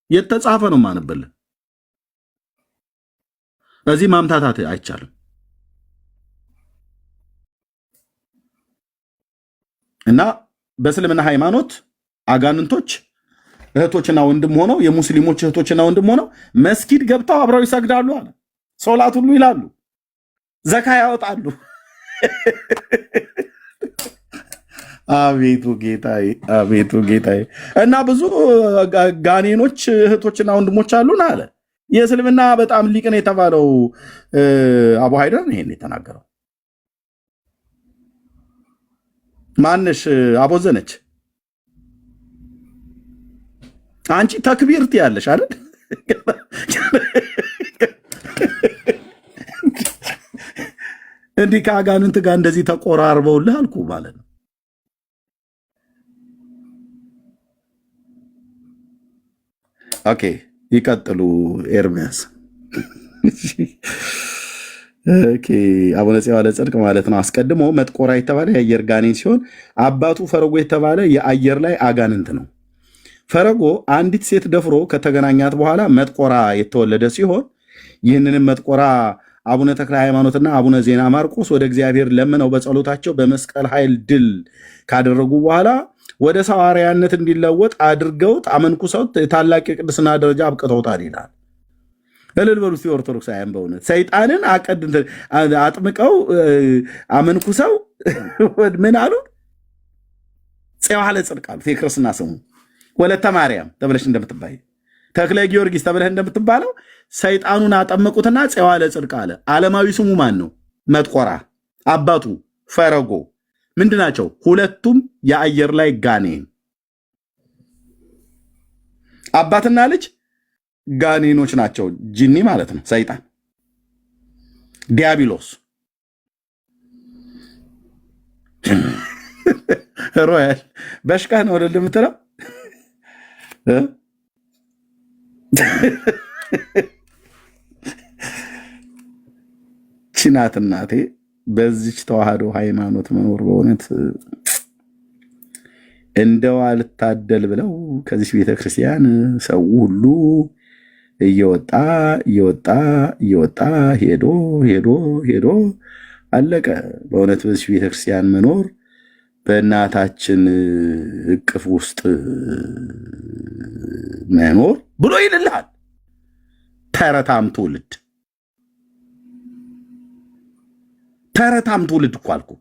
የተጻፈ ነው ማነበል። እዚህ ማምታታት አይቻልም። እና በእስልምና ሃይማኖት አጋንንቶች እህቶችና ወንድም ሆነው የሙስሊሞች እህቶችና ወንድም ሆነው መስጊድ ገብተው አብረው ይሰግዳሉ አለ። ሶላት ሁሉ ይላሉ፣ ዘካ ያወጣሉ። አቤቱ ጌታዬ፣ አቤቱ ጌታዬ። እና ብዙ ጋኔኖች እህቶችና ወንድሞች አሉን አለ። የእስልምና በጣም ሊቅ ነው የተባለው አቡ ሀይደር ይሄን የተናገረው። ማንሽ አቦዘነች አንቺ ተክቢርት ያለሽ አይደል? እንዲህ ከአጋንንት ጋር እንደዚህ ተቆራርበውልህ አልኩ ማለት ነው። ኦኬ ይቀጥሉ ኤርሚያስ። ኦኬ አቡነ ጽዮን ለጽድቅ ማለት ነው። አስቀድሞ መጥቆራ የተባለ የአየር ጋኔን ሲሆን አባቱ ፈረጎ የተባለ የአየር ላይ አጋንንት ነው። ፈረጎ አንዲት ሴት ደፍሮ ከተገናኛት በኋላ መጥቆራ የተወለደ ሲሆን ይህንንም መጥቆራ አቡነ ተክለ ሃይማኖትና አቡነ ዜና ማርቆስ ወደ እግዚአብሔር ለምነው በጸሎታቸው በመስቀል ኃይል ድል ካደረጉ በኋላ ወደ ሰው አርአያነት እንዲለወጥ አድርገውት አመንኩሰውት ታላቅ የቅድስና ደረጃ አብቅተውታል ይላል። እልል በሉ እስቲ ኦርቶዶክሳውያን። በእውነት ሰይጣንን አጥምቀው አመንኩሰው ምን አሉ? ጽዮን ለጽድቅ አሉት። የክርስትና ስሙ ወለተ ማርያም ተብለሽ እንደምትባይ ተክለ ጊዮርጊስ ተብለህ እንደምትባለው ሰይጣኑን አጠመቁትና ጽዮን ለጽድቅ አለ። ዓለማዊ ስሙ ማን ነው? መጥቆራ። አባቱ ፈረጎ። ምንድናቸው? ሁለቱም የአየር ላይ ጋኔን። አባትና ልጅ ጋኔኖች ናቸው። ጂኒ ማለት ነው ሰይጣን፣ ዲያብሎስ። ሮያል በሽቃ ነው ወደ የምትለው ችናት እናቴ። በዚች ተዋህዶ ሃይማኖት መኖር በእውነት እንደው አልታደል ብለው ከዚች ቤተክርስቲያን ሰው ሁሉ እየወጣ ሄዶ አለቀ። በእውነት በዚች ቤተክርስቲያን መኖር በእናታችን እቅፍ ውስጥ መኖር ብሎ ይልልሃል። ተረታም ትውልድ እኮ አልኩ።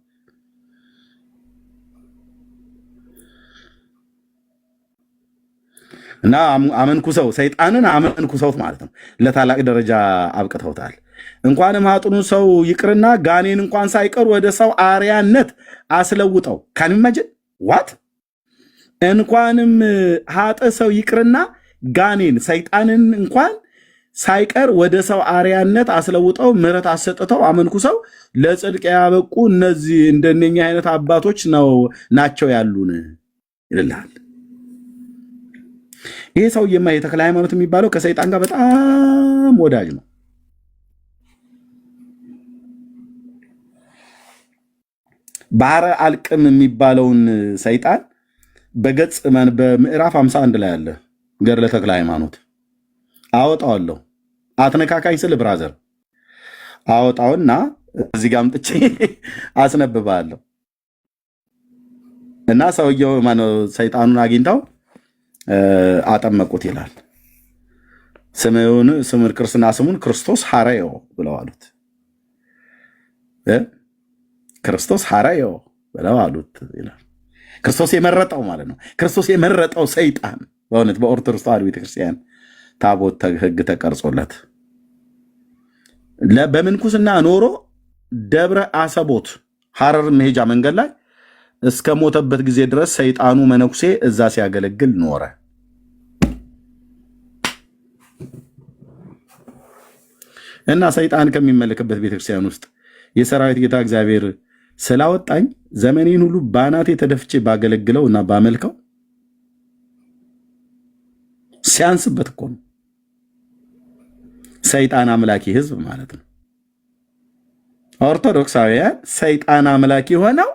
እና አመንኩሰው ሰይጣንን አመንኩሰውት ማለት ነው። ለታላቅ ደረጃ አብቅተውታል። እንኳንም ሀጥኑ ሰው ይቅርና ጋኔን እንኳን ሳይቀር ወደ ሰው አርያነት አስለውጠው ካንመጅን ዋት እንኳንም ሀጥ ሰው ይቅርና ጋኔን ሰይጣንን እንኳን ሳይቀር ወደ ሰው አርያነት አስለውጠው ምሕረት አሰጥተው አመንኩሰው ለጽድቅ ያበቁ እነዚህ እንደነኛ አይነት አባቶች ናቸው ያሉን ይልልሃል። ይሄ ሰውዬማ የተክለ ሃይማኖት የሚባለው ከሰይጣን ጋር በጣም ወዳጅ ነው። ባህረ አልቅም የሚባለውን ሰይጣን በገጽ በምዕራፍ 51 ላይ አለ ገድለ ተክለ ሃይማኖት። አወጣዋለሁ አትነካካኝ ስል ብራዘር አወጣውና እዚህ ጋር አምጥቼ አስነብባለሁ። እና ሰውየው ሰይጣኑን አግኝተው አጠመቁት ይላል። ክርስትና ስሙን ክርስቶስ ሐረዮ ብለው አሉት። ክርስቶስ ሐረዮ ብለው አሉት ይላል። ክርስቶስ የመረጠው ማለት ነው። ክርስቶስ የመረጠው ሰይጣን በእውነት በኦርቶዶክስ ተዋሕዶ ቤተክርስቲያን ታቦት ሕግ ተቀርጾለት በምንኩስና ኖሮ ደብረ አሰቦት ሐረር መሄጃ መንገድ ላይ እስከ ሞተበት ጊዜ ድረስ ሰይጣኑ መነኩሴ እዛ ሲያገለግል ኖረ። እና ሰይጣን ከሚመለክበት ቤተክርስቲያን ውስጥ የሰራዊት ጌታ እግዚአብሔር ስላወጣኝ ዘመኔን ሁሉ ባናቴ ተደፍቼ ባገለግለው እና ባመልከው ሲያንስበት እኮ ነው። ሰይጣን አምላኪ ህዝብ ማለት ነው። ኦርቶዶክሳውያን ሰይጣን አምላኪ ሆነው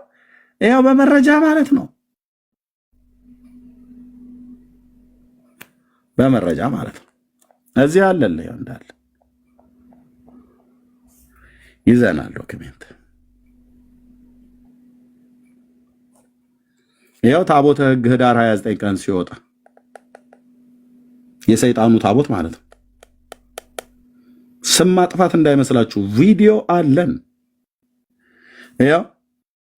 ያው በመረጃ ማለት ነው። በመረጃ ማለት ነው። እዚህ አለለ ያው እንዳለ ይዘናል ዶክሜንት። ያው ታቦተ ሕግ ህዳር 29 ቀን ሲወጣ የሰይጣኑ ታቦት ማለት ነው። ስም ማጥፋት እንዳይመስላችሁ ቪዲዮ አለን። ያው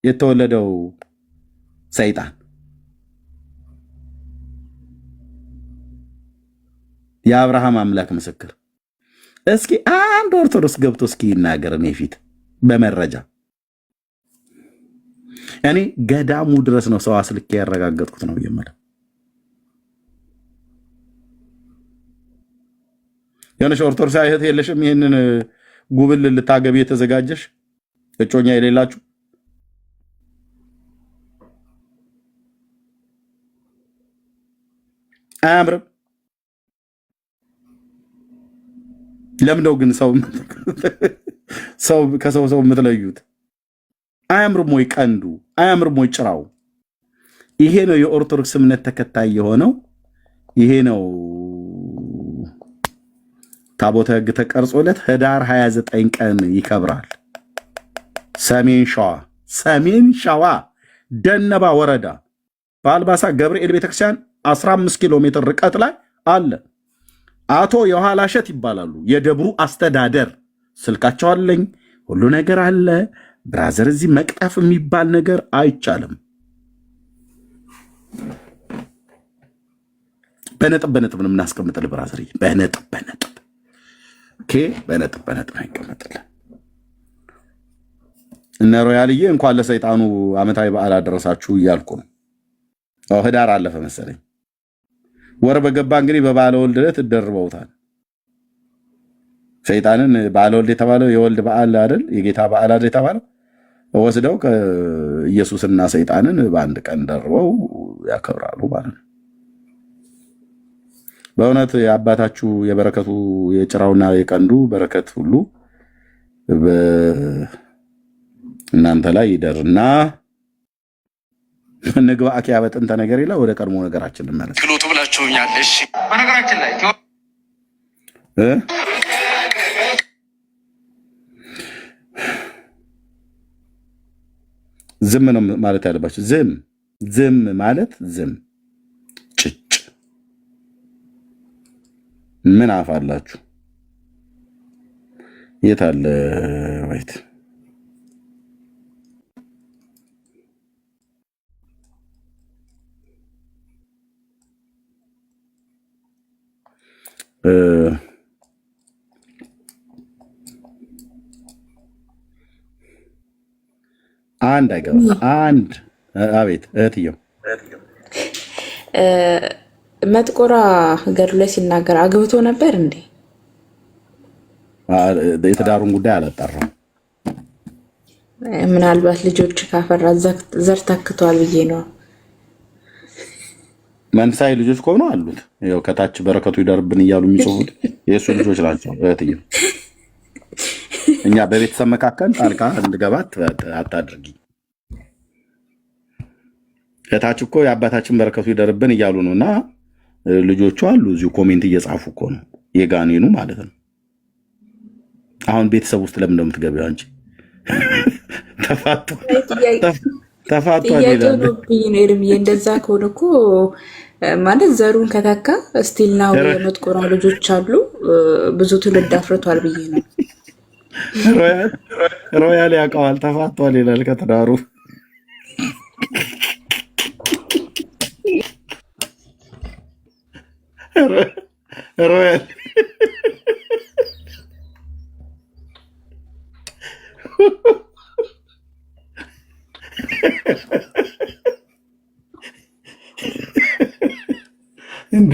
የተወለደው ሰይጣን የአብርሃም አምላክ ምስክር። እስኪ አንድ ኦርቶዶክስ ገብቶ እስኪ ይናገር እኔ ፊት በመረጃ። እኔ ገዳሙ ድረስ ነው ሰው አስልኬ ያረጋገጥኩት ነው የምለው። የሆነሽ ኦርቶዶክስ እህት የለሽም? ይህንን ጉብል ልታገቢ የተዘጋጀሽ እጮኛ የሌላችሁ አያምርም? ለምነው ግን ሰው ከሰው የምትለዩት? አያምርም ወይ ቀንዱ? አያምርም ወይ ጭራው? ይሄ ነው የኦርቶዶክስ እምነት ተከታይ የሆነው። ይሄ ነው ታቦተ ሕግ ተቀርጾለት ህዳር 29 ቀን ይከብራል። ሰሜን ሸዋ ደነባ ወረዳ በአልባሳ ገብርኤል ቤተክርስቲያን 15 ኪሎ ሜትር ርቀት ላይ አለ። አቶ የኋላሸት ይባላሉ የደብሩ አስተዳደር። ስልካቸው አለኝ፣ ሁሉ ነገር አለ። ብራዘር እዚህ መቅጠፍ የሚባል ነገር አይቻልም። በነጥብ ነው የምናስቀምጥልህ ብራዘር። በነጥብ ነው ይቀመጥልህ። እነ ሮያልዬ እንኳን ለሰይጣኑ ዓመታዊ በዓል አደረሳችሁ እያልኩ ነው። ህዳር አለፈ መሰለኝ። ወር በገባ እንግዲህ በበዓለ ወልድ ዕለት ደርበውታል። ሰይጣንን በዓለ ወልድ የተባለው የወልድ በዓል አይደል? የጌታ በዓል አይደል የተባለው? ወስደው ኢየሱስና ሰይጣንን በአንድ ቀን ደርበው ያከብራሉ ማለት ነው። በእውነት የአባታችሁ የበረከቱ የጭራውና የቀንዱ በረከት ሁሉ እናንተ ላይ ይደርና ንግባ አኪያ በጥንተ ነገር ይላል። ወደ ቀድሞ ነገራችን እንመለስ። ክሎቱ ብላችሁኛል። እሺ፣ በነገራችን ላይ ዝም ነው ማለት ያለባችሁ። ዝም ማለት ጭጭ። ምን አፋላችሁ? የት አለ ወይት አንድ አይገባ አንድ አቤት እህትየው መጥቆራ ገድሉ ላይ ሲናገር አግብቶ ነበር እንዴ? የትዳሩን ጉዳይ አላጣራም። ምናልባት ልጆች ካፈራ ዘር ተክቷል ብዬ ነው። መንፈሳዊ ልጆች ከሆኑ አሉት። ያው ከታች በረከቱ ይደርብን እያሉ የሚጽፉት የእሱ ልጆች ናቸው። እህትየው እኛ በቤተሰብ መካከል ጣልቃ እንድገባት አታድርጊ። ከታች እኮ የአባታችን በረከቱ ይደርብን እያሉ ነው። እና ልጆቹ አሉ እዚሁ ኮሜንት እየጻፉ እኮ ነው። የጋኔኑ ማለት ነው። አሁን ቤተሰብ ውስጥ ለምን እንደምትገቢው አንቺ? ተፋቷል። እንደዛ ከሆነ እኮ ማለት ዘሩን ከተካ ስቲል ናው የመጥቆራ ልጆች አሉ ብዙ ትውልድ አፍርቷል ብዬ ነው። ሮያል ያውቀዋል ተፋቷል ይላል ከትዳሩ ሮያል እንዴ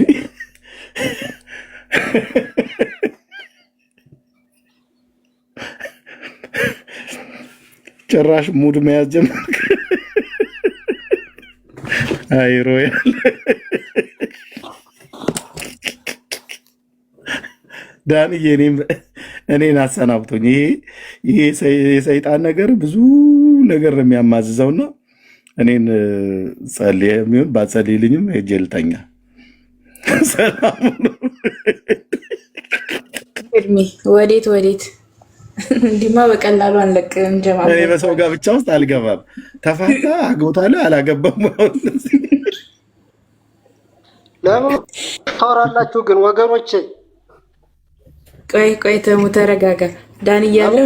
ጭራሽ ሙድ መያዝ ጀመርክ። አይ ሮያል ዳንዬ እኔን አሰናብቶኝ። ይሄ የሰይጣን ነገር ብዙ ነገር ነው የሚያማዝዘውና እኔን ጸልይ የሚሆን ባጸልይልኝም ሄጄ ልተኛ። ሰላም ነው። እድሜ ወዴት እንዲማ በቀላሉ አንለቅም። ጀማዓ እኔ በሰው ጋር ብቻ ውስጥ አልገባም። ተፋታ አግብታለሁ አላገባም። ለምን ታወራላችሁ ግን ወገኖቼ? ቆይ ተሙ ተረጋጋ። ዳን እያለው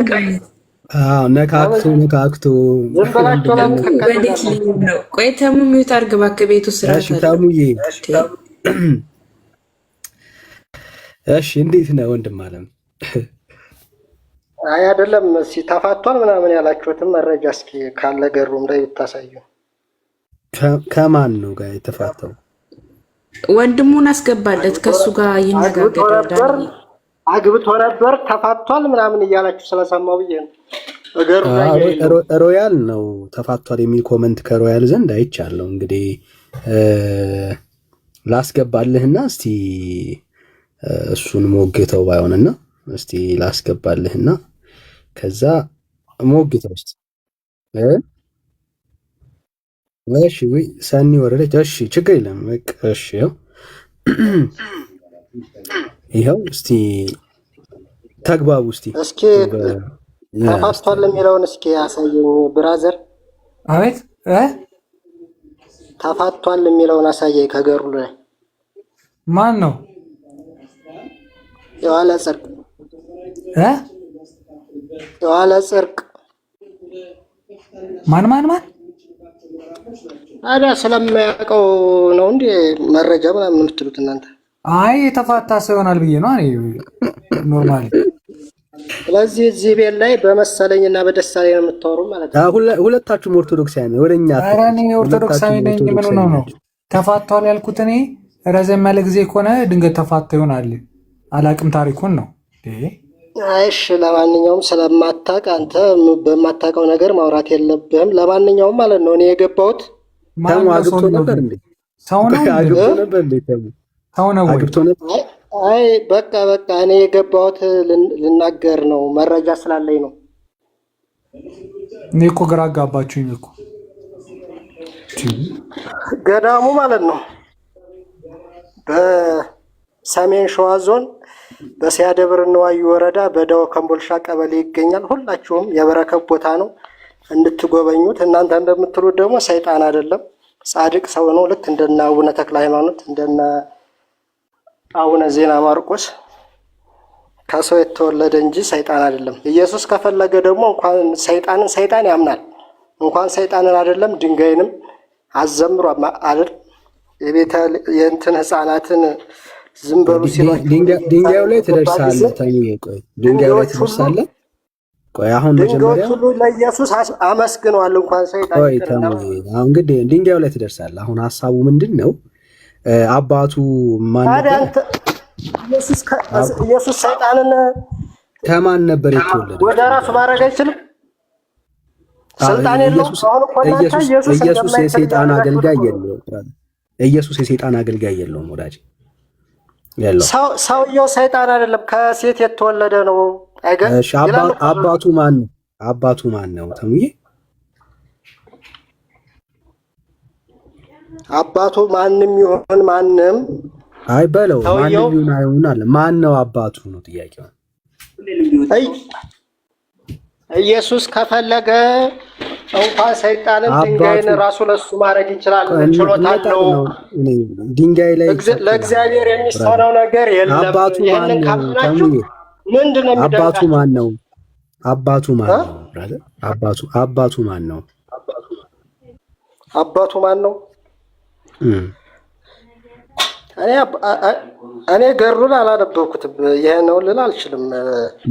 ነካክቶ ወዴት ሊሆን ነው? ቆይ ተሙ ሚውት አድርግ እባክህ፣ ቤቱ ስራ ተሙዬ። እሺ እንዴት ነህ ወንድም አለም? አይ አይደለም፣ እስኪ ተፋቷል ምናምን ያላችሁትን መረጃ እስኪ ካለ ገሩም ላይ ብታሳዩ። ከማን ነው ጋር የተፋታው? ወንድሙን አስገባለት፣ ከሱ ጋር ይነጋገራል። አግብቶ ነበር ተፋቷል ምናምን እያላችሁ ስለሰማው ብዬ ነው። ሮያል ነው ተፋቷል የሚል ኮመንት ከሮያል ዘንድ አይቻለሁ። እንግዲህ ላስገባልህና እስቲ እሱን ሞግተው ባይሆንና እስቲ ላስገባልህና ከዛ ሞግተው እስቲ እሺ ወይ ሰኒ ወረደች። እሺ ችግር የለም በቃ እሺ። ይኸው እስቲ ተግባቡ እስቲ ተፋቷል የሚለውን እስኪ ያሳየኝ ብራዘር። አቤት ተፋቷል የሚለውን አሳየኝ ከገሩ ላይ። ማን ነው? የዋለ ጽርቅ የዋለ ጽርቅ ማን አዳ ስለማያውቀው ነው እንዴ መረጃ ምናምን የምትሉት እናንተ? አይ የተፋታ ሰው ይሆናል ብዬ ነው እኔ ኖርማሊ። ስለዚህ እዚህ ቤት ላይ በመሰለኝና በደሳሌ ነው የምታወሩ ማለት ነው። ሁለታችሁም ኦርቶዶክሳውያን ነው። ወደኛ ኧረ እኔ ኦርቶዶክሳዊ ነኝ። ምን ነው ተፋቷል ያልኩት? እኔ ረዘም ያለ ጊዜ ከሆነ ድንገት ተፋታ ይሆናል። አላቅም ታሪኩን ነው። እሺ ለማንኛውም ስለማታውቅ አንተ በማታውቀው ነገር ማውራት የለብህም። ለማንኛውም ማለት ነው እኔ የገባሁት አግብቶ ነበር እንዴ? ሰው ነው አግብቶ ነበር እንዴ? ሰው ነው አግብቶ ነበር? አይ በቃ እኔ የገባሁት ልናገር ነው፣ መረጃ ስላለኝ ነው። እኔ እኮ ግራ አጋባችሁኝ እኮ። ገዳሙ ማለት ነው በሰሜን ሸዋ ዞን በሲያደብር ንዋዩ ወረዳ በደው ከምቦልሻ ቀበሌ ይገኛል። ሁላችሁም የበረከት ቦታ ነው እንድትጎበኙት። እናንተ እንደምትሉት ደግሞ ሰይጣን አይደለም፣ ጻድቅ ሰው ነው። ልክ እንደነ አቡነ ተክለ ሃይማኖት እንደነ አቡነ ዜና ማርቆስ ከሰው የተወለደ እንጂ ሰይጣን አይደለም። ኢየሱስ ከፈለገ ደግሞ እንኳን ሰይጣን ያምናል። እንኳን ሰይጣንን አይደለም ድንጋይንም አዘምሮ አይደል የእንትን ህፃናትን ዝም በሉ ሲሏቸው ድንጋዩ ላይ ትደርሳለህ። ቆይ ድንጋዩ ላይ ትደርሳለህ። ቆይ አሁን መጀመሪያ ሁሉ ለኢየሱስ አመስግነዋል። እንኳን ሰይጣን ቆይ አሁን እንግዲህ ድንጋዩ ላይ ትደርሳለህ። አሁን ሐሳቡ ምንድነው? አባቱ ማን ነበር? ኢየሱስ ሰይጣንን ከማን ነበር የተወለደ? ወደ ራሱ ማድረግ አይችልም። ስልጣን የለውም። ኢየሱስ የሰይጣን አገልጋይ የለውም። ኢየሱስ የሰይጣን አገልጋይ የለውም ወዳጅ። ሰውየው ሰይጣን አይደለም፣ ከሴት የተወለደ ነው። አባቱ ማን ነው? አባቱ ማን ነው? ተሙዬ አባቱ ማንም ይሁን ማንም አይ በለው፣ ማንም ይሁን አይሁን አለ። ማን ነው አባቱ ነው ጥያቄው። ኢየሱስ ከፈለገ እንኳን ሰይጣንን ድንጋይን ራሱ ለሱ ማድረግ ይችላል። ችሎታ አለው። ድንጋይ ላይ ለእግዚአብሔር የሚሳነው ነገር የለም። ይሄንን ካላችሁ ምንድን ነው አባቱ ማን ነው? አባቱ ማን ነው? አባቱ ማን ነው? አባቱ ማን ነው? እኔ ገሩን አላነበብኩትም። ይሄ ነው ልል አልችልም።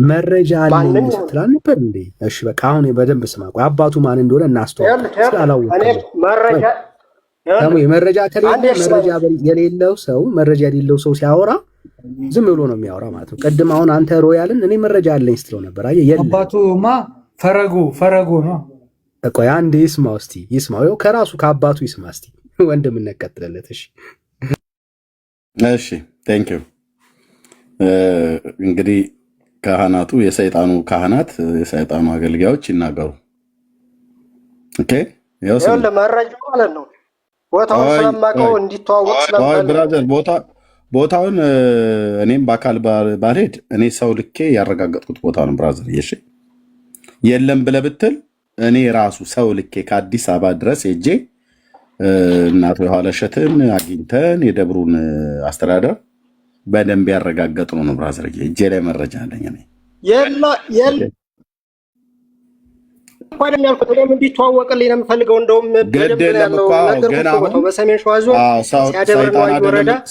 መረጃ አለኝ ስትል ነበር እንዴ? እሺ በቃ አሁን በደንብ ስማ። ቆይ አባቱ ማን እንደሆነ እናስተዋውቅ። መረጃ ከሌለ መረጃ የሌለው ሰው ሲያወራ ዝም ብሎ ነው የሚያወራ ማለት ነው። ቅድም አሁን አንተ ሮያልን እኔ መረጃ አለኝ ስትለው ነበር። አየህ አባቱማ ፈረጎ ነው። ቆይ አንዴ ይስማው እስቲ ይስማው። ከራሱ ከአባቱ ይስማ እስቲ። ወንድም እንቀጥለለት። እሺ ቴንክ ዩ። እንግዲህ ካህናቱ የሰይጣኑ ካህናት የሰይጣኑ አገልጋዮች ይናገሩ። ኦኬ ያው ለመረጃ ማለት ነው። ቦታውን ስለማውቀው እንዲተዋወቅ ብራዘር ቦታውን እኔም በአካል ባልሄድ እኔ ሰው ልኬ ያረጋገጥኩት ቦታ ነው ብራዘር። እሺ የለም ብለህ ብትል እኔ ራሱ ሰው ልኬ ከአዲስ አበባ ድረስ ሄጄ እናቱ የኋለሸትን አግኝተን የደብሩን አስተዳደር በደንብ ያረጋገጥ ነው ብራዘር። እጄ ላይ መረጃ አለኝ። እኔ እንዲተዋወቅልኝ ነው የምፈልገው። እንደውም በሰሜን ሸዋ ዞን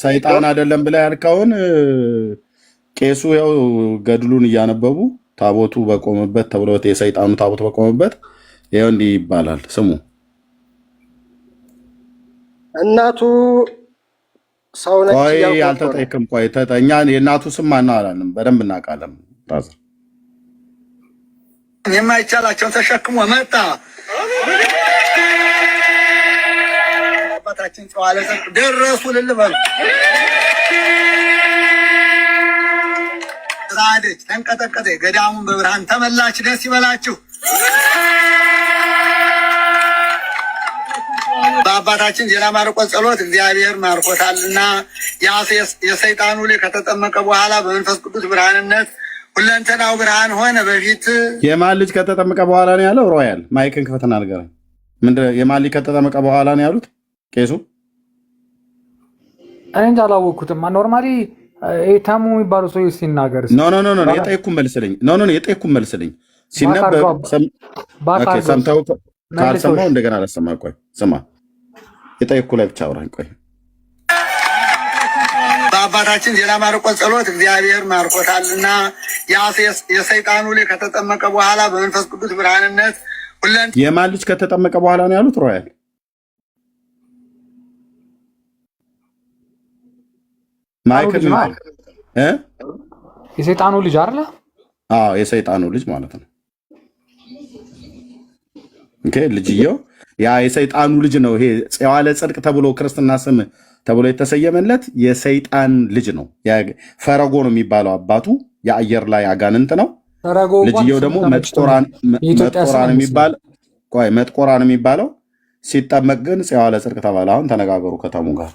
ሰይጣን አይደለም ብለህ ያልከውን ቄሱ ያው ገድሉን እያነበቡ ታቦቱ በቆመበት ተብሎ የሰይጣኑ ታቦት በቆመበት ይኸው እንዲህ ይባላል ስሙ። እናቱ ሰው ነች። ቆይ አልተጠየቅም። ቆይ እኛ የእናቱ ስም ማነው አላለም። በደንብ እናውቃለን ብራዘር። የማይቻላቸው ተሸክሞ መጣ። አባታችን ጨዋለ ደረሱ ልልበሉ ራደች ተንቀጠቀጠ። ገዳሙን በብርሃን ተመላች። ደስ ይበላችሁ። በአባታችን ዜና ማርቆስ ጸሎት እግዚአብሔር ማርኮታልና የሰይጣኑ ልጅ ከተጠመቀ በኋላ በመንፈስ ቅዱስ ብርሃንነት ሁለንተናው ብርሃን ሆነ። በፊት የማን ልጅ ከተጠመቀ በኋላ ነው ያለው? ሮያል ማይክን ክፈትና ንገረኝ። ምንድን የማን ልጅ ከተጠመቀ በኋላ ነው ያሉት ቄሱ? እኔ እንጃ አላወቅኩትም። ኖርማሊ ታሙ የሚባለው ሰው ሲናገር የጠየኩህን መልስልኝ። ሲነበብ ሰምተው ካልሰማው እንደገና አላሰማ። ቆይ ስማ፣ የጠየኩህ ላይ ብቻ አውራኝ። ቆይ በአባታችን ዜና ማርቆስ ጸሎት እግዚአብሔር ማርኮታልና የሰይጣኑ ልጅ ከተጠመቀ በኋላ በመንፈስ ቅዱስ ብርሃንነት የማን ልጅ ከተጠመቀ በኋላ ነው ያሉት? ሮያል ማይክል የሰይጣኑ ልጅ አይደለ? አዎ የሰይጣኑ ልጅ ማለት ነው። ኦኬ ልጅየው ያ የሰይጣኑ ልጅ ነው። ይሄ ጸዋለ ጽድቅ ተብሎ ክርስትና ስም ተብሎ የተሰየመለት የሰይጣን ልጅ ነው። ፈረጎ ነው የሚባለው አባቱ። የአየር ላይ አጋንንት ነው። ልጅየው ደግሞ መጥቆራን የሚባለው ሲጠመቅ ግን ጸዋለ ጽድቅ ተባለ። አሁን ተነጋገሩ ከተሙ ጋር።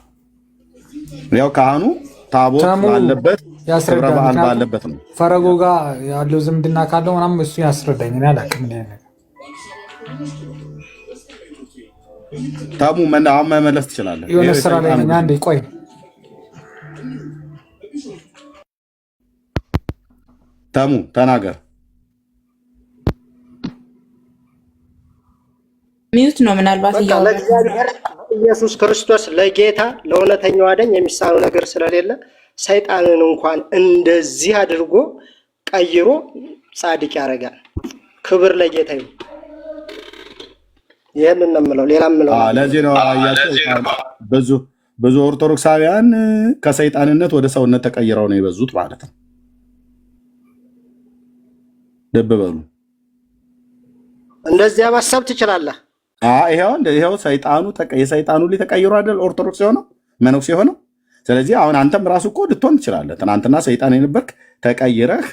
ያው ካህኑ ታቦት ባለበት ክብረ በዓል ባለበት ነው። ፈረጎ ጋር ያለው ዝምድና ካለው ምናምን እሱ ያስረዳኝ። እኔ አላውቅም። ታሙ አሁን መመለስ ትችላለህ። የሆነ ስራ ላይ ነኝ። አንዴ ቆይ። ታሙ ተናገር። ሚዩት ነው ምናልባት ለእግዚአብሔር ኢየሱስ ክርስቶስ ለጌታ ለእውነተኛው አዳኝ የሚሳነው ነገር ስለሌለ ሰይጣንን እንኳን እንደዚህ አድርጎ ቀይሮ ጻድቅ ያደርጋል። ክብር ለጌታ ይሁን። ይሄንን ነው የምለው፣ ሌላ የምለው ለዚህ ነው። ብዙ ኦርቶዶክሳውያን ከሰይጣንነት ወደ ሰውነት ተቀይረው ነው የበዙት ማለት ነው። ልብ በሉ። እንደዚያ ማሰብ ትችላለህ። ይሄው የሰይጣኑ ልጅ ተቀይሮ አይደል ኦርቶዶክስ የሆነው መነኩሴ የሆነው። ስለዚህ አሁን አንተም ራሱ እኮ ልትሆን ትችላለህ። ትናንትና ሰይጣን የነበርክ ተቀይረህ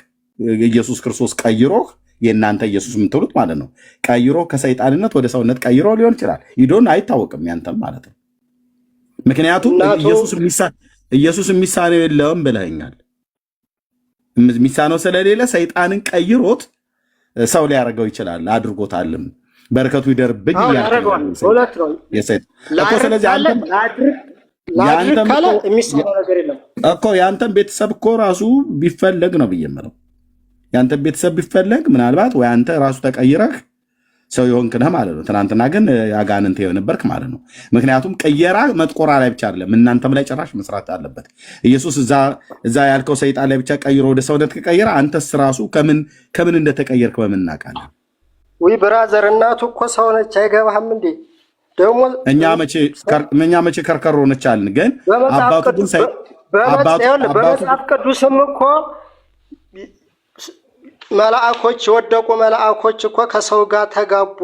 ኢየሱስ ክርስቶስ ቀይሮህ የእናንተ ኢየሱስ የምትሉት ማለት ነው ቀይሮ ከሰይጣንነት ወደ ሰውነት ቀይሮ ሊሆን ይችላል። ይዶን አይታወቅም ያንተም ማለት ነው። ምክንያቱም ኢየሱስ የሚሳነው የለውም ብለኸኛል። የሚሳነው ስለሌለ ሰይጣንን ቀይሮት ሰው ሊያደርገው ይችላል አድርጎታልም። በረከቱ ይደርብኝ ያደርገዋል። ሁለት ነው እኮ። ስለዚህ አንተም ላድርግ ካለ የሚሰራው ነገር የለም እኮ። የአንተም ቤተሰብ እኮ ራሱ ቢፈለግ ነው ብዬ የምለው። የአንተም ቤተሰብ ቢፈለግ ምናልባት ወይ አንተ ራሱ ተቀይረህ ሰው የሆንክ ነህ ማለት ነው። ትናንትና ግን አጋንንት የነበርክ ማለት ነው። ምክንያቱም ቅየራ መጥቆራ ላይ ብቻ አይደለም፣ እናንተም ላይ ጭራሽ መስራት አለበት። ኢየሱስ እዛ ያልከው ሰይጣን ላይ ብቻ ቀይሮ ወደ ሰውነት ከቀየረ አንተስ ራሱ ከምን እንደተቀየርክ በምን እናውቃለን? ወይ ብራዘር፣ እናቱ እኮ ሰው ነች። አይገባህም እንዴ? ደግሞ እኛ መቼ ከርከሮ ነች አልን? ግን አባቱ ግን በመጽሐፍ ቅዱስም እኮ መላእኮች የወደቁ መላእኮች እኮ ከሰው ጋር ተጋቡ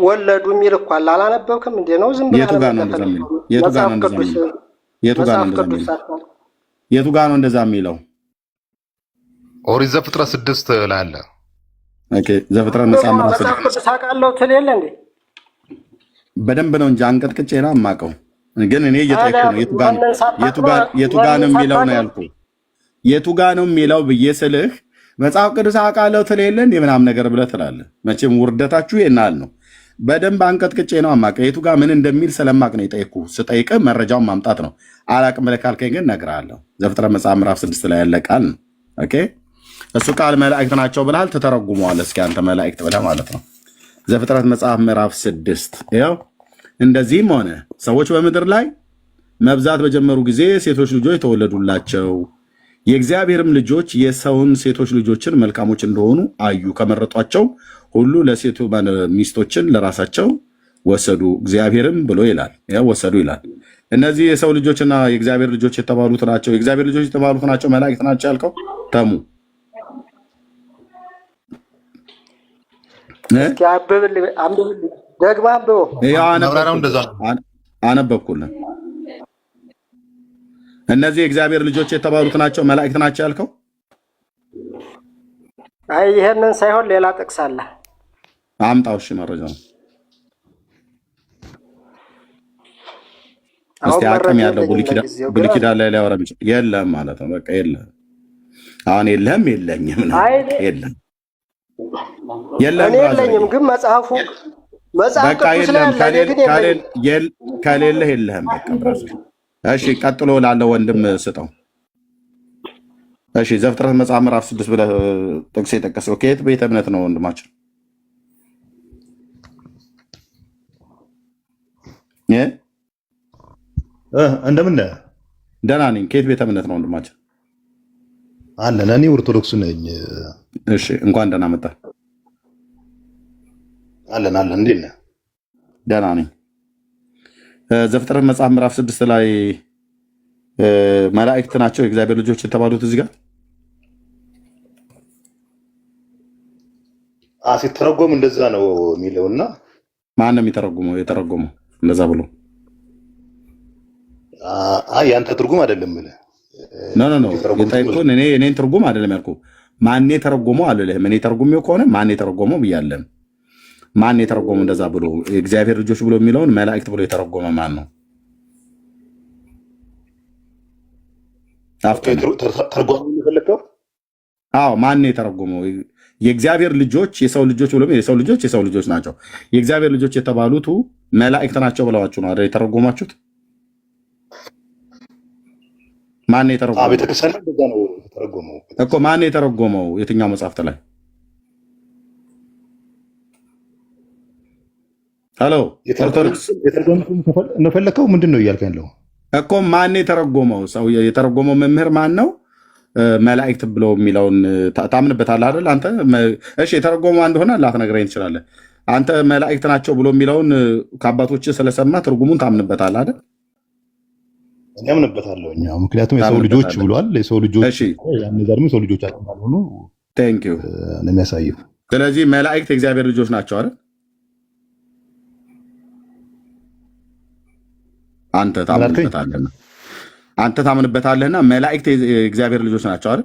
ወለዱ የሚል እኮ አለ። አላነበብክም እንዴ? ነው ዝም ብለህ የቱ ጋር ነው እንደዛ የሚለው? ኦሪት ዘፍጥረት 6 ላይ አለ። ኦኬ ዘፍጥረት መጽሐፍ ቅዱስ አውቃለሁ ትል የለ እንዴ? በደንብ ነው እንጂ አንቀጥቅጬ ነው የማውቀው። ግን እኔ እየጠየኩ ነው የቱ ጋር ነው የሚለው ነው ያልኩህ። የቱ ጋር ነው የሚለው ብዬ ስልህ መጽሐፍ ቅዱስ አውቃለሁ ትል የለ እንዴ ምናምን ነገር ብለህ ትላለህ። መቼም ውርደታችሁ ይናል ነው። በደንብ አንቀጥቅጬ ነው የማውቀው። የቱ ጋር ምን እንደሚል ስለማቅ ነው የጠየኩህ። ስጠይቅህ መረጃውን ማምጣት ነው። አላቅም ብለህ ካልከኝ ግን እነግርሃለሁ። ዘፍጥረት መጽሐፍ ምዕራፍ 6 ላይ ያለ ቃል ነው። ኦኬ እሱ ቃል መላእክት ናቸው ብለሃል፣ ትተረጉመዋለህ። እስኪ አንተ መላእክት ብለህ ማለት ነው። ዘፍጥረት መጽሐፍ ምዕራፍ 6 ይኸው እንደዚህም ሆነ ሰዎች በምድር ላይ መብዛት በጀመሩ ጊዜ ሴቶች ልጆች ተወለዱላቸው። የእግዚአብሔርም ልጆች የሰውን ሴቶች ልጆችን መልካሞች እንደሆኑ አዩ። ከመረጧቸው ሁሉ ለሴቱ ሚስቶችን ለራሳቸው ወሰዱ። እግዚአብሔርም ብሎ ይላል ወሰዱ ይላል። እነዚህ የሰው ልጆችና የእግዚአብሔር ልጆች የተባሉት ናቸው። የእግዚአብሔር ልጆች የተባሉት ናቸው መላእክት ናቸው ያልከው ተሙ አነበብኩልን። እነዚህ የእግዚአብሔር ልጆች የተባሉት ናቸው መላእክት ናቸው ያልከው? አይ ይሄንን ሳይሆን ሌላ ጥቅስ አለ። አምጣው። እሺ መረጃው እስቲ አቅም ያለው ብሉይ ኪዳን ላይ ሊያወራ የለም ማለት ነው። በቃ የለም። አሁን የለኝም ነው የለም የለኝም። ግን መጽሐፉ ቅዱስ ላይ ያለ ግን ከሌለህ የለህም። በቃ ብራዘር። እሺ ቀጥሎ ላለው ወንድም ስጠው። እሺ ዘፍጥረት መጽሐፍ ምዕራፍ 6 ብለህ ጥቅስ የጠቀሰው ከየት ቤተ እምነት ነው ወንድማችን? እንደምን ነህ? ደህና ነኝ። ከየት ቤተ እምነት ነው ወንድማችን? አለን። እኔ ኦርቶዶክስ ነኝ። እሺ እንኳን ደህና መጣህ። አለን። እንዴት ነህ? ደህና ነኝ። ዘፍጥረት መጽሐፍ ምዕራፍ 6 ላይ መላእክት ናቸው የእግዚአብሔር ልጆች የተባሉት እዚህ ጋር ሲተረጎም እንደዛ ነው የሚለውና ማን ነው የተረጎመው እንደዛ ብሎ? ያንተ ትርጉም አይደለም ብለህ ኖ የጠየቅኩህን እኔን ትርጉም አይደለም ያልኩህ። ማን የተረጎመው አልልህም። እኔ ተርጉሜው ከሆነ ማን የተረጎመው ብያለሁ። ማን የተረጎመው እንደዛ ብሎ የእግዚአብሔር ልጆች ብሎ የሚለውን መላእክት ብሎ የተረጎመ ማን ነው? ተርጓሚ የፈለከው? አዎ ማን የተረጎመው? የእግዚአብሔር ልጆች የሰው ልጆች ብሎ የሰው ልጆች ናቸው። የእግዚአብሔር ልጆች የተባሉት መላእክት ናቸው ብለዋችሁ ነው አይደል የተረጎማችሁት? ማን የተረጎመው? ቤተክርስቲያን እንደዛ ነው የተረጎመው እኮ። ማን የተረጎመው? የትኛው መጽሐፍት ላይ? ሄሎ ኦርቶዶክስ ነፈለከው ምንድን ነው እያልከኝ ያለው እኮ? ማን የተረጎመው? ሰው የተረጎመው መምህር ማን ነው? መላእክት ብሎ የሚለውን ታምንበታለህ አይደል አንተ? እሺ የተረጎመው እንደሆነ ላትነግረኝ ትችላለህ አንተ። መላእክት ናቸው ብሎ የሚለውን ከአባቶች ስለሰማ ትርጉሙን ታምንበታለህ አይደል? እኔ አምንበታለሁ። ምክንያቱም የሰው ልጆች ብሏል። የሰው ልጆች ያነዛ ደግሞ የሰው ልጆች አልሆኑ ነው የሚያሳየው። ስለዚህ መላእክት የእግዚአብሔር ልጆች ናቸው አይደል? አንተ ታምንበታለህና መላእክት የእግዚአብሔር ልጆች ናቸው አይደል?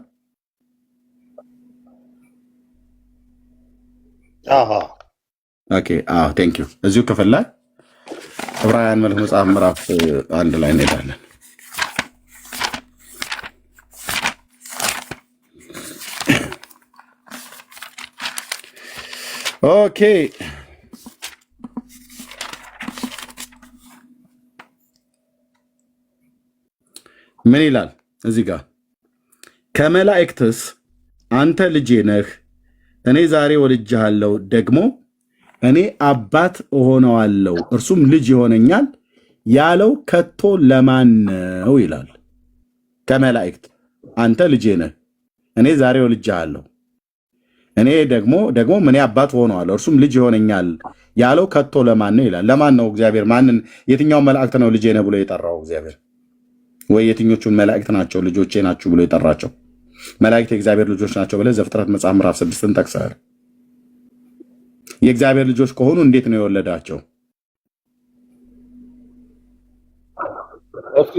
ኦኬ አዎ ቴንክ ዩ። እዚሁ ክፍል ላይ ዕብራውያን መልእክት መጽሐፍ ምዕራፍ 1 ላይ እንሄዳለን። ኦኬ ምን ይላል እዚህ ጋር? ከመላእክትስ አንተ ልጄ ነህ፣ እኔ ዛሬ ወልጄሃለሁ፣ ደግሞ እኔ አባት እሆነዋለሁ እርሱም ልጅ ይሆነኛል ያለው ከቶ ለማን ነው ይላል። ከመላእክት አንተ ልጄ ነህ፣ እኔ ዛሬ ወልጄሃለሁ፣ እኔ ደግሞ እኔ አባት ሆነዋለሁ እርሱም ልጅ ይሆነኛል ያለው ከቶ ለማን ነው ይላል። ለማን ነው እግዚአብሔር? ማንን? የትኛውን መላእክት ነው ልጄ ነህ ብሎ የጠራው እግዚአብሔር? ወይ የትኞቹን መላእክት ናቸው ልጆቼ ናችሁ ብሎ የጠራቸው? መላእክት የእግዚአብሔር ልጆች ናቸው ብለህ ዘፍጥረት መጽሐፍ ምዕራፍ 6ን ጠቅሰሃል። የእግዚአብሔር ልጆች ከሆኑ እንዴት ነው የወለዳቸው?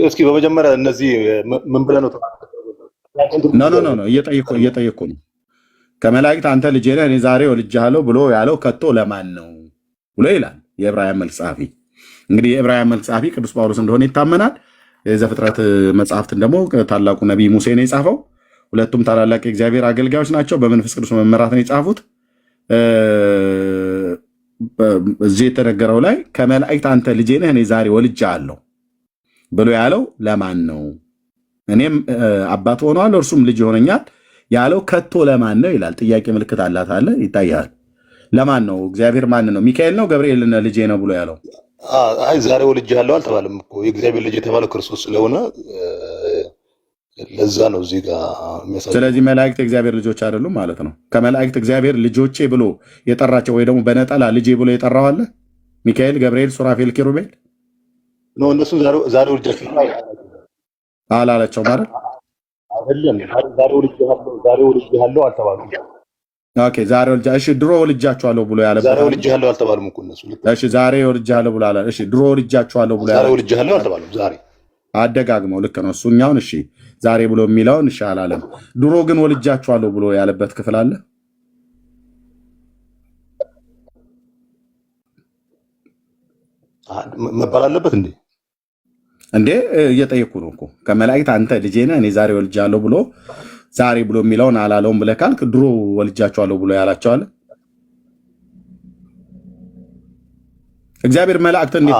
እስኪ በመጀመሪያ እነዚህ ምን ብለህ ነው? ኖ እየጠየኩ ነው። ከመላእክት አንተ ልጄ ነህ እኔ ዛሬ ወልጄሃለሁ ብሎ ያለው ከቶ ለማን ነው ብሎ ይላል የዕብራውያን መልክ ጸሐፊ። እንግዲህ የዕብራውያን መልክ ጸሐፊ ቅዱስ ጳውሎስ እንደሆነ ይታመናል። የዘፍጥረት መጽሐፍትን ደግሞ ታላቁ ነቢይ ሙሴ ነው የጻፈው። ሁለቱም ታላላቅ የእግዚአብሔር አገልጋዮች ናቸው። በመንፈስ ቅዱስ መመራትን የጻፉት። እዚህ የተነገረው ላይ ከመላእክት አንተ ልጄ ነህ እኔ ዛሬ ወልጄሃለሁ ብሎ ያለው ለማን ነው? እኔም አባት ሆነዋለሁ እርሱም ልጅ ይሆነኛል ያለው ከቶ ለማን ነው ይላል። ጥያቄ ምልክት አላት አለ ይታያል። ለማን ነው? እግዚአብሔር ማን ነው? ሚካኤል ነው ገብርኤል ልጄ ነው ብሎ ያለው? አይ ዛሬ ወልጄሃለሁ አልተባለም እኮ የእግዚአብሔር ልጅ የተባለው ክርስቶስ ስለሆነ ለዛ ነው እዚህ ጋር የሚያሳየው። ስለዚህ መላእክት የእግዚአብሔር ልጆች አይደሉም ማለት ነው። ከመላእክት እግዚአብሔር ልጆቼ ብሎ የጠራቸው ወይ ደግሞ በነጠላ ልጄ ብሎ የጠራው አለ? ሚካኤል፣ ገብርኤል፣ ሱራፌል፣ ኪሩቤል ነው። እነሱም ዛሬ ወልጃችኋለሁ አላላቸው ማለት አይደለም። ዛሬ ወልጄሃለሁ አልተባሉም። ኦኬ ዛሬ እሺ፣ ድሮ ወልጃችኋለሁ ብሎ ያለ ዛሬ ወልጄሃለሁ አልተባሉም እኮ እነሱ። እሺ ዛሬ ወልጄሃለሁ ብሎ አለ። እሺ ድሮ ወልጃችኋለሁ ብሎ ያለ ዛሬ ወልጄሃለሁ አልተባሉም። ዛሬ አደጋግመው ልክ ነው እሱኛውን። እሺ ዛሬ ብሎ የሚለውን እሺ አላለም። ድሮ ግን ወልጃችኋለሁ ብሎ ያለበት ክፍል አለ? መባል አለበት እንዴ? እየጠየኩ ነው እኮ። ከመላእክት አንተ ልጄ ነህ እኔ ዛሬ ወልጃለሁ ብሎ ዛሬ ብሎ የሚለውን አላለውም ብለህ ካልክ ድሮ ወልጃችኋለሁ ብሎ ያላቸው አለ? እግዚአብሔር መላእክትን እንዴት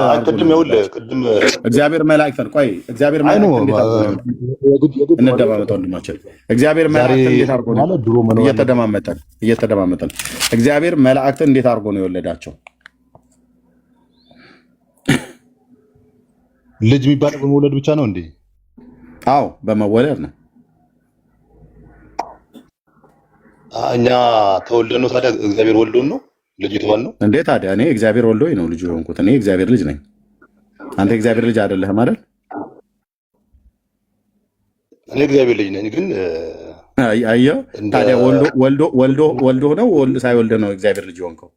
እግዚአብሔር መላእክትን ቆይ እግዚአብሔር መላእክትን እንዴት አድርጎ እንደማመጣ ወንድማችን እግዚአብሔር መላእክትን እንዴት አድርጎ ነው እየተደማመጠን እግዚአብሔር መላእክትን እንዴት አድርጎ ነው የወለዳቸው? ልጅ የሚባለው በመውለድ ብቻ ነው እንዴ? አዎ በመወለድ ነው። እኛ ተወልደን ነው ታዲያ እግዚአብሔር ወልዶን ነው ልጅ የተባልነው እንዴ? ታዲያ እኔ እግዚአብሔር ወልዶኝ ነው ልጅ የሆንኩት። እኔ እግዚአብሔር ልጅ ነኝ። አንተ እግዚአብሔር ልጅ አይደለህም አይደል? እኔ እግዚአብሔር ልጅ ነኝ። ግን አየሁ ታዲያ ወልዶ ነው ሳይወልድ ነው እግዚአብሔር ልጅ የሆንከው?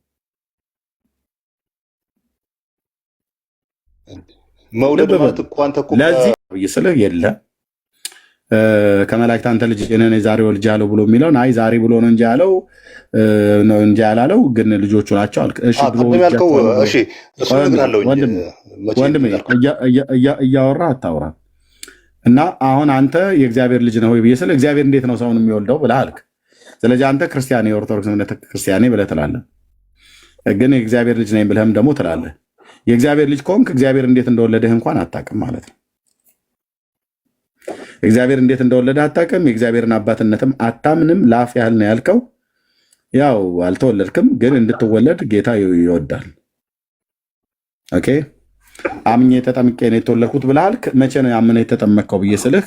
መውለድ ማለት እኮ አንተ እኮ ለዚህ ይስልህ የለ ከመላእክት አንተ ልጅ ነህ ዛሬ ወልጄሃለሁ ብሎ የሚለውን አይ ዛሬ ብሎ ነው እንጂ ያለው ነው እንጂ ያላለው ግን ልጆቹ ናቸው አልክ። እሺ ብሎ ያልከው እሺ እሱ ነግራለሁ ወንድሜ እያወራ አታውራ። እና አሁን አንተ የእግዚአብሔር ልጅ ነህ ወይ ብዬ ስለ እግዚአብሔር እንዴት ነው ሰውን የሚወልደው ብለህ አልክ። ስለዚህ አንተ ክርስቲያን የኦርቶዶክስ እምነት ክርስቲያኔ ብለህ ትላለህ፣ ግን የእግዚአብሔር ልጅ ነኝ ብለህም ደግሞ ትላለህ። የእግዚአብሔር ልጅ ከሆንክ እግዚአብሔር እንዴት እንደወለደህ እንኳን አታውቅም ማለት ነው። እግዚአብሔር እንዴት እንደወለደህ አታውቅም፣ የእግዚአብሔርን አባትነትም አታምንም። ላፍ ያህል ነው ያልከው። ያው አልተወለድክም፣ ግን እንድትወለድ ጌታ ይወዳል። ኦኬ አምኜ ተጠምቄ ነው የተወለድኩት ብለሃል። መቼ ነው ያምነህ የተጠመቅከው ብዬ ስልህ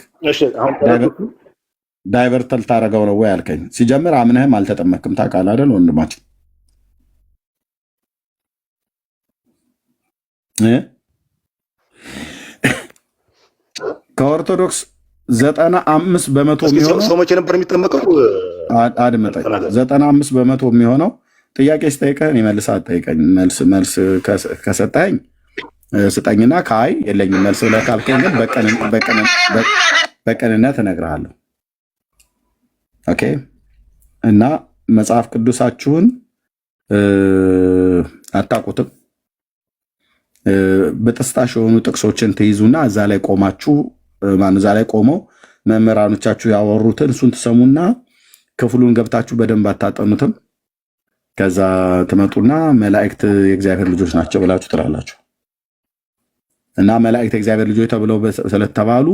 ዳይቨርተል ታደርገው ነው ወይ አልከኝ። ሲጀምር አምነህም አልተጠመቅክም። ታውቃለህ አይደል ወንድማችን? ከኦርቶዶክስ 95 በመቶ የሚሆነው ሰው መቼ ነበር የሚጠመቀው? አድምጠኝ። 95 በመቶ የሚሆነው ጥያቄ ስጠይቀህ እኔ መልሰህ አትጠይቀኝ። መልስ ከሰጠኸኝ ስጠኝና ከአይ የለኝም መልስ ብለህ ካልከኝ ግን በቅንነት እነግርሃለሁ። ኦኬ እና መጽሐፍ ቅዱሳችሁን አታውቁትም። በጥስጣሽ የሆኑ ጥቅሶችን ትይዙና እዛ ላይ ቆማችሁ እዛ ላይ ቆመው መምህራኖቻችሁ ያወሩትን እሱን ትሰሙና ክፍሉን ገብታችሁ በደንብ አታጠኑትም። ከዛ ትመጡና መላእክት የእግዚአብሔር ልጆች ናቸው ብላችሁ ትላላችሁ። እና መላእክት የእግዚአብሔር ልጆች ተብለው ስለተባሉ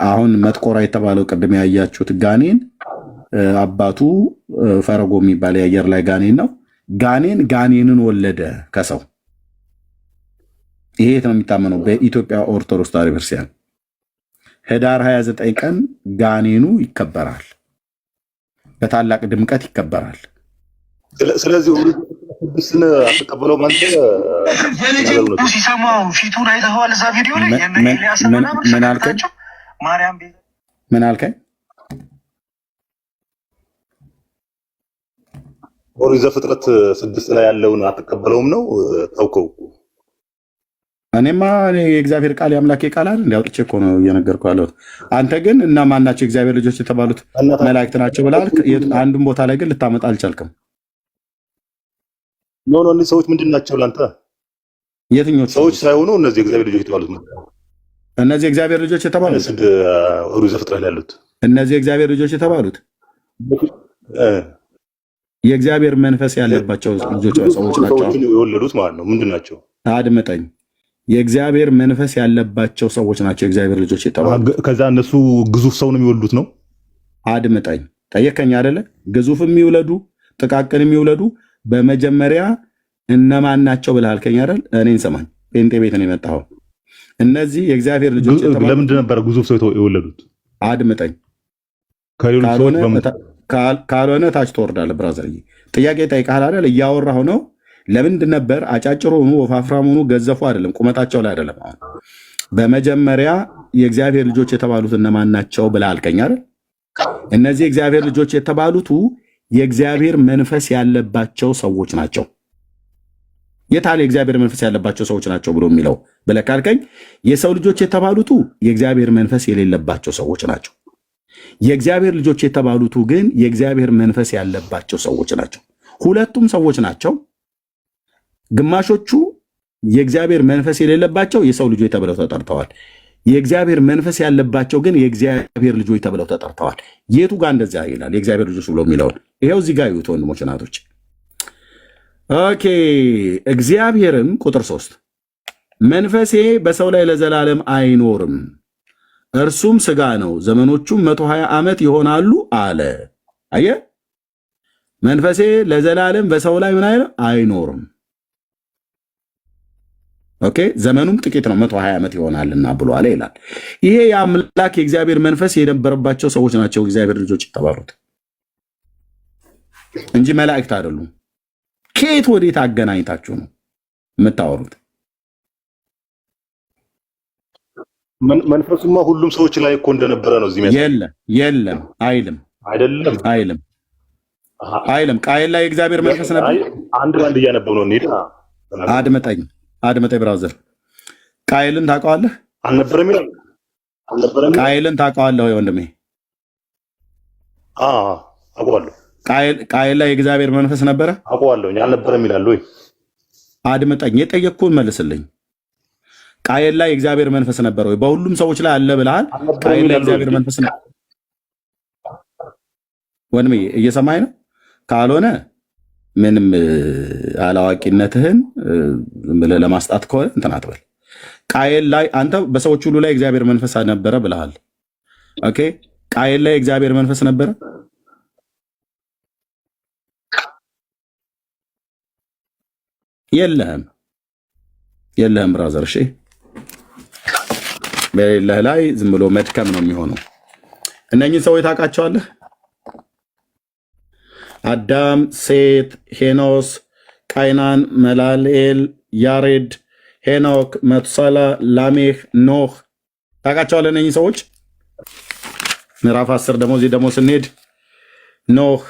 አሁን መጥቆራ የተባለው ቅድም ያያችሁት ጋኔን አባቱ ፈረጎ የሚባል የአየር ላይ ጋኔን ነው። ጋኔንን ወለደ ከሰው። ይሄ ነው የሚታመነው በኢትዮጵያ ኦርቶዶክስ ተዋሕዶ ቤተክርስቲያን። ህዳር 29 ቀን ጋኔኑ ይከበራል፣ በታላቅ ድምቀት ይከበራል። ስለዚህ ቅዱስን አትቀበለው ማለት ሲሰማው ፊቱን አይተኸዋል? እዛ ቪዲዮ ላይ ምን አልከኝ? ኦሪት ዘፍጥረት 6 ላይ ያለውን አትቀበለውም ነው ተውከው? እኔማ የእግዚአብሔር ቃል የአምላኬ ቃል አይደል? እንዲያውጥቼ እኮ ነው እየነገርኩህ ያለሁት። አንተ ግን እና ማናቸው የእግዚአብሔር ልጆች የተባሉት መላእክት ናቸው ብለሃል። አንዱን ቦታ ላይ ግን ልታመጣ አልቻልክም። ኖ እነዚህ ሰዎች ምንድን ናቸው ለአንተ? የትኞቹ ሰዎች ሳይሆኑ እነዚህ የእግዚአብሔር ልጆች የተባሉት? እነዚህ የእግዚአብሔር ልጆች የተባሉት ኦሪት ዘፍጥረት ላይ ያሉት እነዚህ የእግዚአብሔር ልጆች የተባሉት የእግዚአብሔር መንፈስ ያለባቸው ልጆች ሰዎች ናቸው የወለዱት ማለት ነው። ምንድን ናቸው? አድምጠኝ። የእግዚአብሔር መንፈስ ያለባቸው ሰዎች ናቸው የእግዚአብሔር ልጆች የተባሉት። ከዛ እነሱ ግዙፍ ሰው ነው የሚወልዱት ነው? አድምጠኝ። ጠየከኝ አይደለ? ግዙፍ የሚውለዱ ጥቃቅን የሚውለዱ በመጀመሪያ እነማን ናቸው ብለህ አልከኝ አይደል? እኔን ስማኝ። ጴንጤ ቤት ነው የመጣኸው። እነዚህ የእግዚአብሔር ልጆች ለምንድን ነበር ግዙፍ ሰው የወለዱት? አድምጠኝ። ካልሆነ ታች ትወርዳለህ። ብራዘርዬ ጥያቄ ጠይቀሃል አይደል? እያወራሁ ነው። ለምንድን ነበር አጫጭር ሆኑ ወፋፍራም ሆኑ ገዘፉ አይደለም፣ ቁመታቸው ላይ አይደለም። አሁን በመጀመሪያ የእግዚአብሔር ልጆች የተባሉት እነማን ናቸው ብለህ አልከኝ አይደል? እነዚህ የእግዚአብሔር ልጆች የተባሉቱ የእግዚአብሔር መንፈስ ያለባቸው ሰዎች ናቸው። የታለ የእግዚአብሔር መንፈስ ያለባቸው ሰዎች ናቸው ብሎ የሚለው ብለህ ካልከኝ የሰው ልጆች የተባሉቱ የእግዚአብሔር መንፈስ የሌለባቸው ሰዎች ናቸው። የእግዚአብሔር ልጆች የተባሉቱ ግን የእግዚአብሔር መንፈስ ያለባቸው ሰዎች ናቸው። ሁለቱም ሰዎች ናቸው። ግማሾቹ የእግዚአብሔር መንፈስ የሌለባቸው የሰው ልጆች ተብለው ተጠርተዋል። የእግዚአብሔር መንፈስ ያለባቸው ግን የእግዚአብሔር ልጆች ተብለው ተጠርተዋል። የቱ ጋር እንደዚያ ይላል? የእግዚአብሔር ልጆች ብሎ የሚለውን ይሄው እዚህ ጋር ይዩት ወንድሞች እናቶች። ኦኬ። እግዚአብሔርም ቁጥር 3 መንፈሴ በሰው ላይ ለዘላለም አይኖርም፣ እርሱም ስጋ ነው፣ ዘመኖቹም 120 ዓመት ይሆናሉ አለ። አየ መንፈሴ ለዘላለም በሰው ላይ ምን አይኖርም። ኦኬ ዘመኑም ጥቂት ነው 120 ዓመት ይሆናልና ብሎ አለ ይላል። ይሄ የአምላክ የእግዚአብሔር መንፈስ የነበረባቸው ሰዎች ናቸው እግዚአብሔር ልጆች የተባሉት እንጂ መላእክት አይደሉም። ከየት ወዴት አገናኝታችሁ ነው የምታወሩት? መንፈሱማ ሁሉም ሰዎች ላይ እኮ እንደነበረ ነው እዚህ የለም አይልም። ቃየል ላይ የእግዚአብሔር መንፈስ ነበር። አንድ ባንድ እያነበብ ነው እንሂድ። አድመጠኝ ብራዘር። ቃየልን ታውቀዋለህ? አልነበረም ይላል። ቃየልን ታውቀዋለህ ወይ ወንድሜ? አውቀዋለሁ። ቃየል ላይ የእግዚአብሔር መንፈስ ነበረ? አውቀዋለሁ። አልነበረም ይላል ወይ? አድመጠኝ፣ የጠየቅኩህን መልስልኝ። ቃየል ላይ የእግዚአብሔር መንፈስ ነበረ ወይ? በሁሉም ሰዎች ላይ አለ ብለሃል። ቃየል ላይ የእግዚአብሔር መንፈስ ነው ወንድሜ? እየሰማኸኝ ነው? ካልሆነ ምንም አላዋቂነትህን ብለህ ለማስጣት ከሆነ እንትን አትበል። ቃየል ላይ አንተ በሰዎች ሁሉ ላይ እግዚአብሔር መንፈስ ነበረ ብለሃል። ኦኬ ቃየል ላይ እግዚአብሔር መንፈስ ነበረ? የለህም ብራዘር። እሺ በሌለህ ላይ ዝም ብሎ መድከም ነው የሚሆነው። እነኚህ ሰዎች ታውቃቸዋለህ? አዳም፣ ሴት፣ ሄኖስ፣ ቃይናን፣ መላልኤል፣ ያሬድ፣ ሄኖክ፣ መቱሳላ፣ ላሜህ፣ ኖህ ታውቃቸዋለህ? እነኚህ ሰዎች ምዕራፍ 10 ደግሞ እዚህ ደግሞ ስንሄድ ኖህ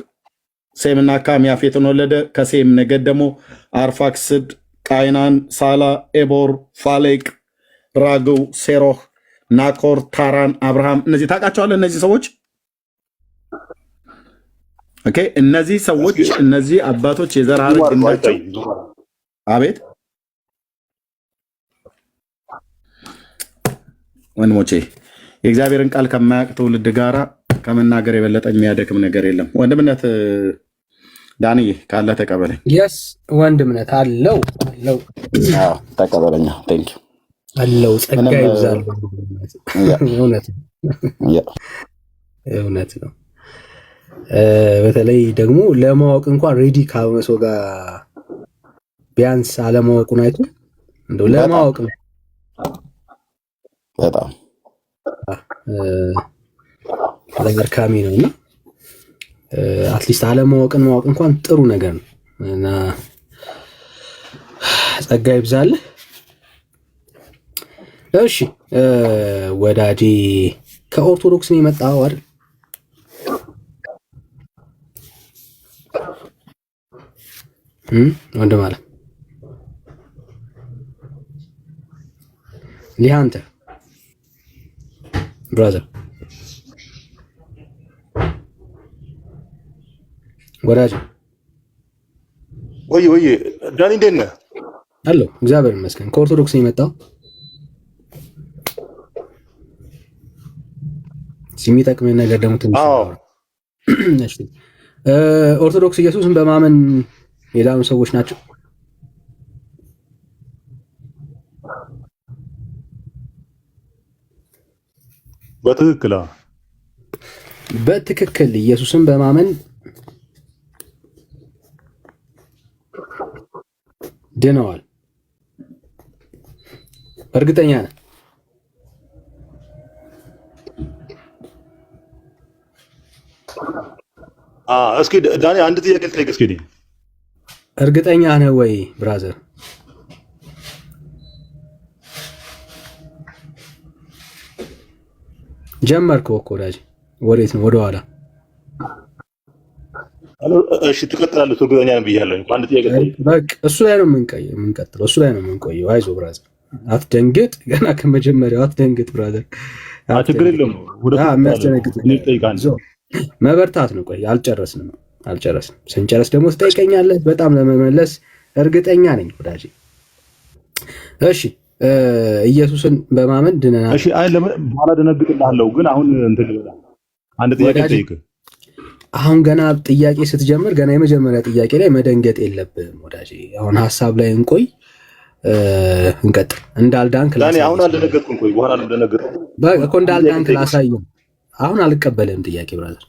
ሴምና ካም ያፌትን ወለደ። ከሴም ነገድ ደግሞ አርፋክስድ፣ ቃይናን፣ ሳላ፣ ኤቦር፣ ፋሌቅ፣ ራግው፣ ሴሮህ፣ ናኮር፣ ታራን፣ አብርሃም። እነዚህ ታውቃቸዋለህ? እነዚህ ሰዎች ኦኬ። እነዚህ ሰዎች እነዚህ አባቶች የዘር ሐረግ ግንዳቸው አቤት ወንድሞቼ የእግዚአብሔርን ቃል ከማያውቅ ትውልድ ጋራ ከመናገር የበለጠ የሚያደክም ነገር የለም። ወንድምነት ዳንዬ ካለ ተቀበለኝ። የስ ወንድምነት አለው ተቀበለኛ። ቴንክ ዩ አለው ጸጋ ይብዛል። እውነት ነው። በተለይ ደግሞ ለማወቅ እንኳን ሬዲ ካልሆነ ሰው ጋር ቢያንስ አለማወቁን አይቶ እንደው ለማወቅ በጣም አድካሚ ነው እና አትሊስት አለማወቅን ማወቅ እንኳን ጥሩ ነገር ነው እና ጸጋ ይብዛል። እሺ ወዳጄ ከኦርቶዶክስ ነው የመጣው አይደል? ወንድም አለ ሊሃንተ ብራዘር ወዳጅ ወይ ዳኒ እንዴት ነህ? አለሁ እግዚአብሔር ይመስገን። ከኦርቶዶክስ ነው የመጣው። የሚጠቅመን ነገር ደግሞ ትንሽ እሺ ኦርቶዶክስ ኢየሱስን በማመን የዳኑ ሰዎች ናቸው። በትክክል ኢየሱስን በማመን ድነዋል። እርግጠኛ ነህ? እስኪ ዳኒ አንድ ጥያቄ ልጠይቅ። እስኪ እርግጠኛ ነህ ወይ ብራዘር? ጀመርከው እኮ ወዳጅ። ወዴት ነው? ወደ ኋላ። እሺ ትቀጥላለህ። እርግጠኛ ነህ ብያለሁ። አንድ ጥያቄ ልጠይቅ። በቃ እሱ ላይ ነው የምንቀጥለው። እሱ ላይ ነው የምንቆየው። አይዞህ ብራዘር፣ አትደንግጥ። ገና ከመጀመሪያው አትደንግጥ ብራዘር። ችግር የለውም። የሚያስደነግጥ መበርታት ነው። ቆይ አልጨረስንም። ስንጨርስ ደግሞ ትጠይቀኛለህ። በጣም ለመመለስ እርግጠኛ ነኝ ወዳጄ። እሺ ኢየሱስን በማመን ድነናል። እሺ አይ በኋላ ደነግጥልሃለሁ፣ ግን አሁን እንትን ልበላ። አንድ ጥያቄ ልጠይቅህ። አሁን ገና ጥያቄ ስትጀምር ገና የመጀመሪያ ጥያቄ ላይ መደንገጥ የለብህም ወዳጄ። አሁን ሀሳብ ላይ እንቆይ፣ እንቀጥል። እንዳልዳንክ ላሳየህ። አሁን አልደነገጥኩም። ቆይ በኋላ አልደነገጥኩም እኮ እንዳልዳንክ ላሳየህ። አሁን አልቀበልህም ጥያቄ ብራዘር።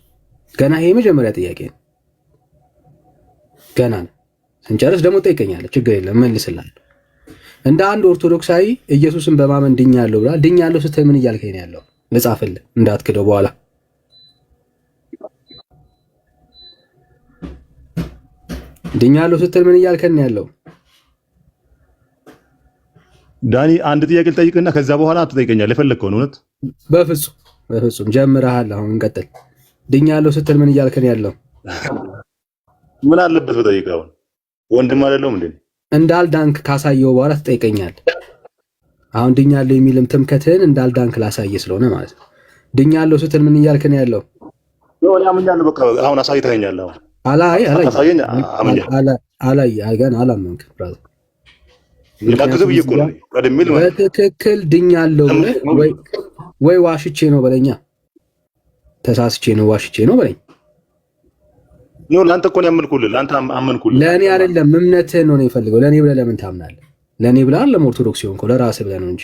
ገና ይሄ የመጀመሪያ ጥያቄ ነው። ገና ነው። ስንጨርስ ደግሞ ትጠይቀኛለህ። ችግር የለም መልስልሃለሁ። እንደ አንድ ኦርቶዶክሳዊ ኢየሱስን በማመን ድኛለሁ ብላ ድኛለሁ ስትል ምን እያልከኝ ነው ያለው? ልጻፍልህ እንዳትክደው በኋላ። ድኛለሁ ስትል ምን እያልከኝ ነው ያለው? ዳኒ አንድ ጥያቄ ልጠይቅና ከዛ በኋላ ትጠይቀኛለህ የፈለግከውን። እውነት በፍጹም ጀምረሃል። አሁን እንቀጥል። ድኛለሁ ስትል ምን እያልከኝ ያለው? ምን አለበት በጠይቀህ? አሁን ወንድም አይደለሁም እንዴ? እንዳልዳንክ ካሳየው በኋላ ትጠይቀኛለህ። አሁን ድኛለሁ የሚልም ትምከትህን እንዳልዳንክ ላሳየ ስለሆነ ማለት ነው። ድኛለሁ ስትል ምን እያልከኝ ያለው? ነው ያምኛለሁ። በቃ አሁን አሳይተኸኛል። አሁን ገና አላመንክም ብራዘር። ልታግዝህ ብዬሽ እኮ ነው ቀድሜ በትክክል ድኛለሁ ወይ ዋሽቼ ነው በለኛ። ተሳስቼ ነው ዋሽቼ ነው በለኝ። ነው ለአንተ እኮ ነው ያመንኩልህ። ለአንተ አመንኩልህ። ለእኔ አይደለም እምነትህን ነው የፈልገው። ለእኔ ብለህ ለምን ታምናለህ? ለእኔ ብለህ አይደለም ኦርቶዶክስ የሆንከው ለራስህ ብለህ ነው እንጂ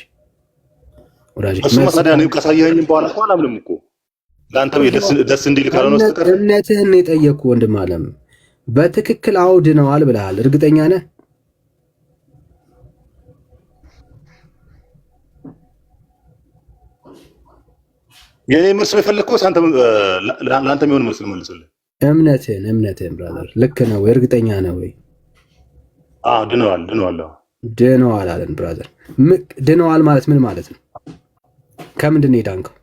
ወዳጅ። እሱማ ታዲያ እኔ ካሳየኸኝም በኋላ እኮ አላምንም እኮ። ለአንተ ደስ እንዲል ካልሆነ በስተቀር እምነትህን ነው የጠየቅኩህ ወንድም አለም። በትክክል አዎ ድነዋል ብለሃል። እርግጠኛ ነህ? የኔ መልስ ነው የፈለግከው? ለአንተ የሚሆን መልስ መልስልህ። እምነትህን ብራዘር። ልክ ነው ወይ? እርግጠኛ ነው ወይ? ድነዋል አለን ብራዘር። ድነዋል ማለት ምን ማለት ነው? ከምንድን ነው የዳንከው?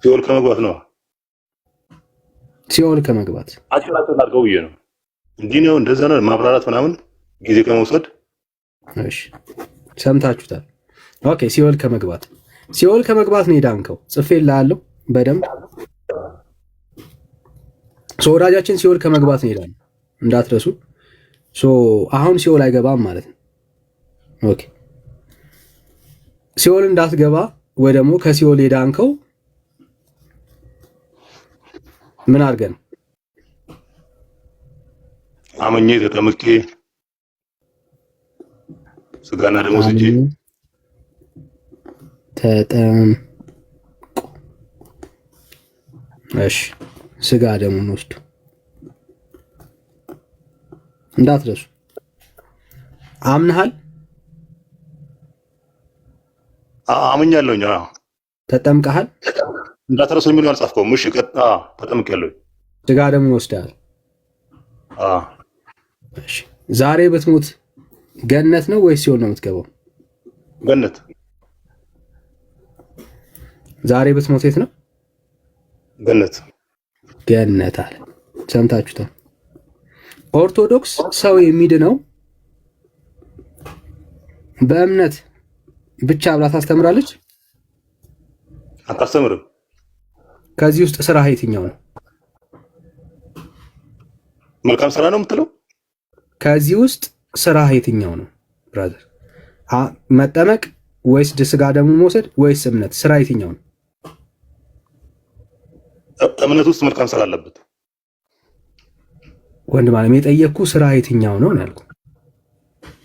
ሲኦል ከመግባት ነው። ሲኦል ከመግባት አጭራጭ አድርገው ብዬ ነው። እንዲህ ነው እንደዛ ነው ማብራራት ምናምን ጊዜ ከመውሰድ። እሺ ሰምታችሁታል። ኦኬ ሲኦል ከመግባት ነው የዳንከው። ጽፌልሃለሁ በደንብ ወዳጃችን። ሲኦል ከመግባት ነው የዳነው እንዳትረሱ። አሁን ሲኦል አይገባም ማለት ነው። ኦኬ ሲኦል እንዳትገባ ወይ ደግሞ ከሲኦል የዳንከው ምን አድርገን? አመኜ ተጠምቄ ስጋና ደም ወስጄ ተጠምቁ። እሺ ስጋ ደሙን ወስዱ እንዳትረሱ። አምነሃል? አምኛለሁኝ። ተጠምቀሃል? እንዳትረሱ የሚለው አልጻፍከውም። እሺ ተጠምቄያለሁ። ስጋ ደሙን ወስደሃል? እሺ ዛሬ ብትሞት ገነት ነው ወይስ ሲኦል ነው የምትገባው? ገነት። ዛሬ ብትሞት የት ነው? ገነት። ገነት አለ። ሰምታችሁታል። ኦርቶዶክስ ሰው የሚድነው በእምነት ብቻ ብላ ታስተምራለች? አታስተምርም። ከዚህ ውስጥ ስራ የትኛው ነው? መልካም ስራ ነው የምትለው? ከዚህ ውስጥ ስራ የትኛው ነው ብራዘር? መጠመቅ ወይስ ስጋ ደሙን መውሰድ ወይስ እምነት? ስራ የትኛው ነው? እምነት ውስጥ መልካም ስራ አለበት። ወንድም አለም የጠየቅኩ ስራ የትኛው ነው ያልኩ።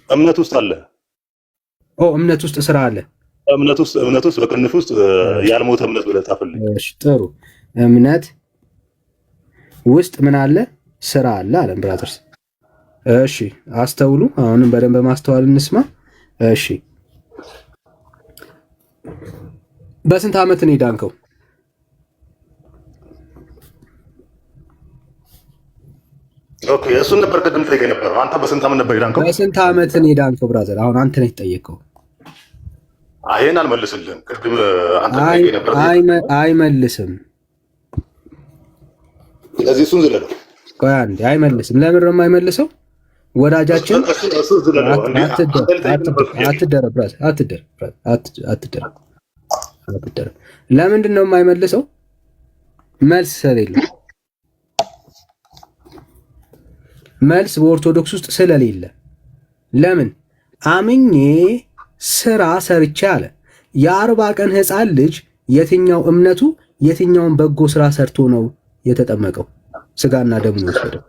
እምነት ውስጥ አለ። እምነት ውስጥ ስራ አለ። እምነት ውስጥ በቅንፍ ውስጥ ያልሞተ እምነት ብለህ ጻፍልኝ። እሺ ጥሩ። እምነት ውስጥ ምን አለ? ስራ አለ አለን ብራዘርስ። እሺ አስተውሉ። አሁንም በደንብ በማስተዋል እንስማ። እሺ በስንት ዓመት ነው የዳንከው? ኦኬ እሱን ነበር ቅድም ጠይቀኝ ነበር። አንተ በስንት ዓመት ነበር የዳንከው? በስንት ዓመት ነው የዳንከው ብራዘር? አሁን አንተ ነህ የተጠየቀው። ይሄን አልመልስልህም። ቅድም አንተ ጠይቀኝ ነበር። አይመልስም። ስለዚህ እሱን ዝለለው። ቆይ አንዴ አይመልስም። ለምን ነው የማይመልሰው? ወዳጃችን አትደረብ ብራዘር፣ አትደረብ። ለምንድን ነው የማይመልሰው? መልስ ስለሌለ። መልስ በኦርቶዶክስ ውስጥ ስለሌለ። ለምን? አምኜ ስራ ሰርቼ አለ። የ40 ቀን ህፃን ልጅ የትኛው እምነቱ የትኛውን በጎ ስራ ሰርቶ ነው የተጠመቀው? ስጋና ደሙን ወሰደው።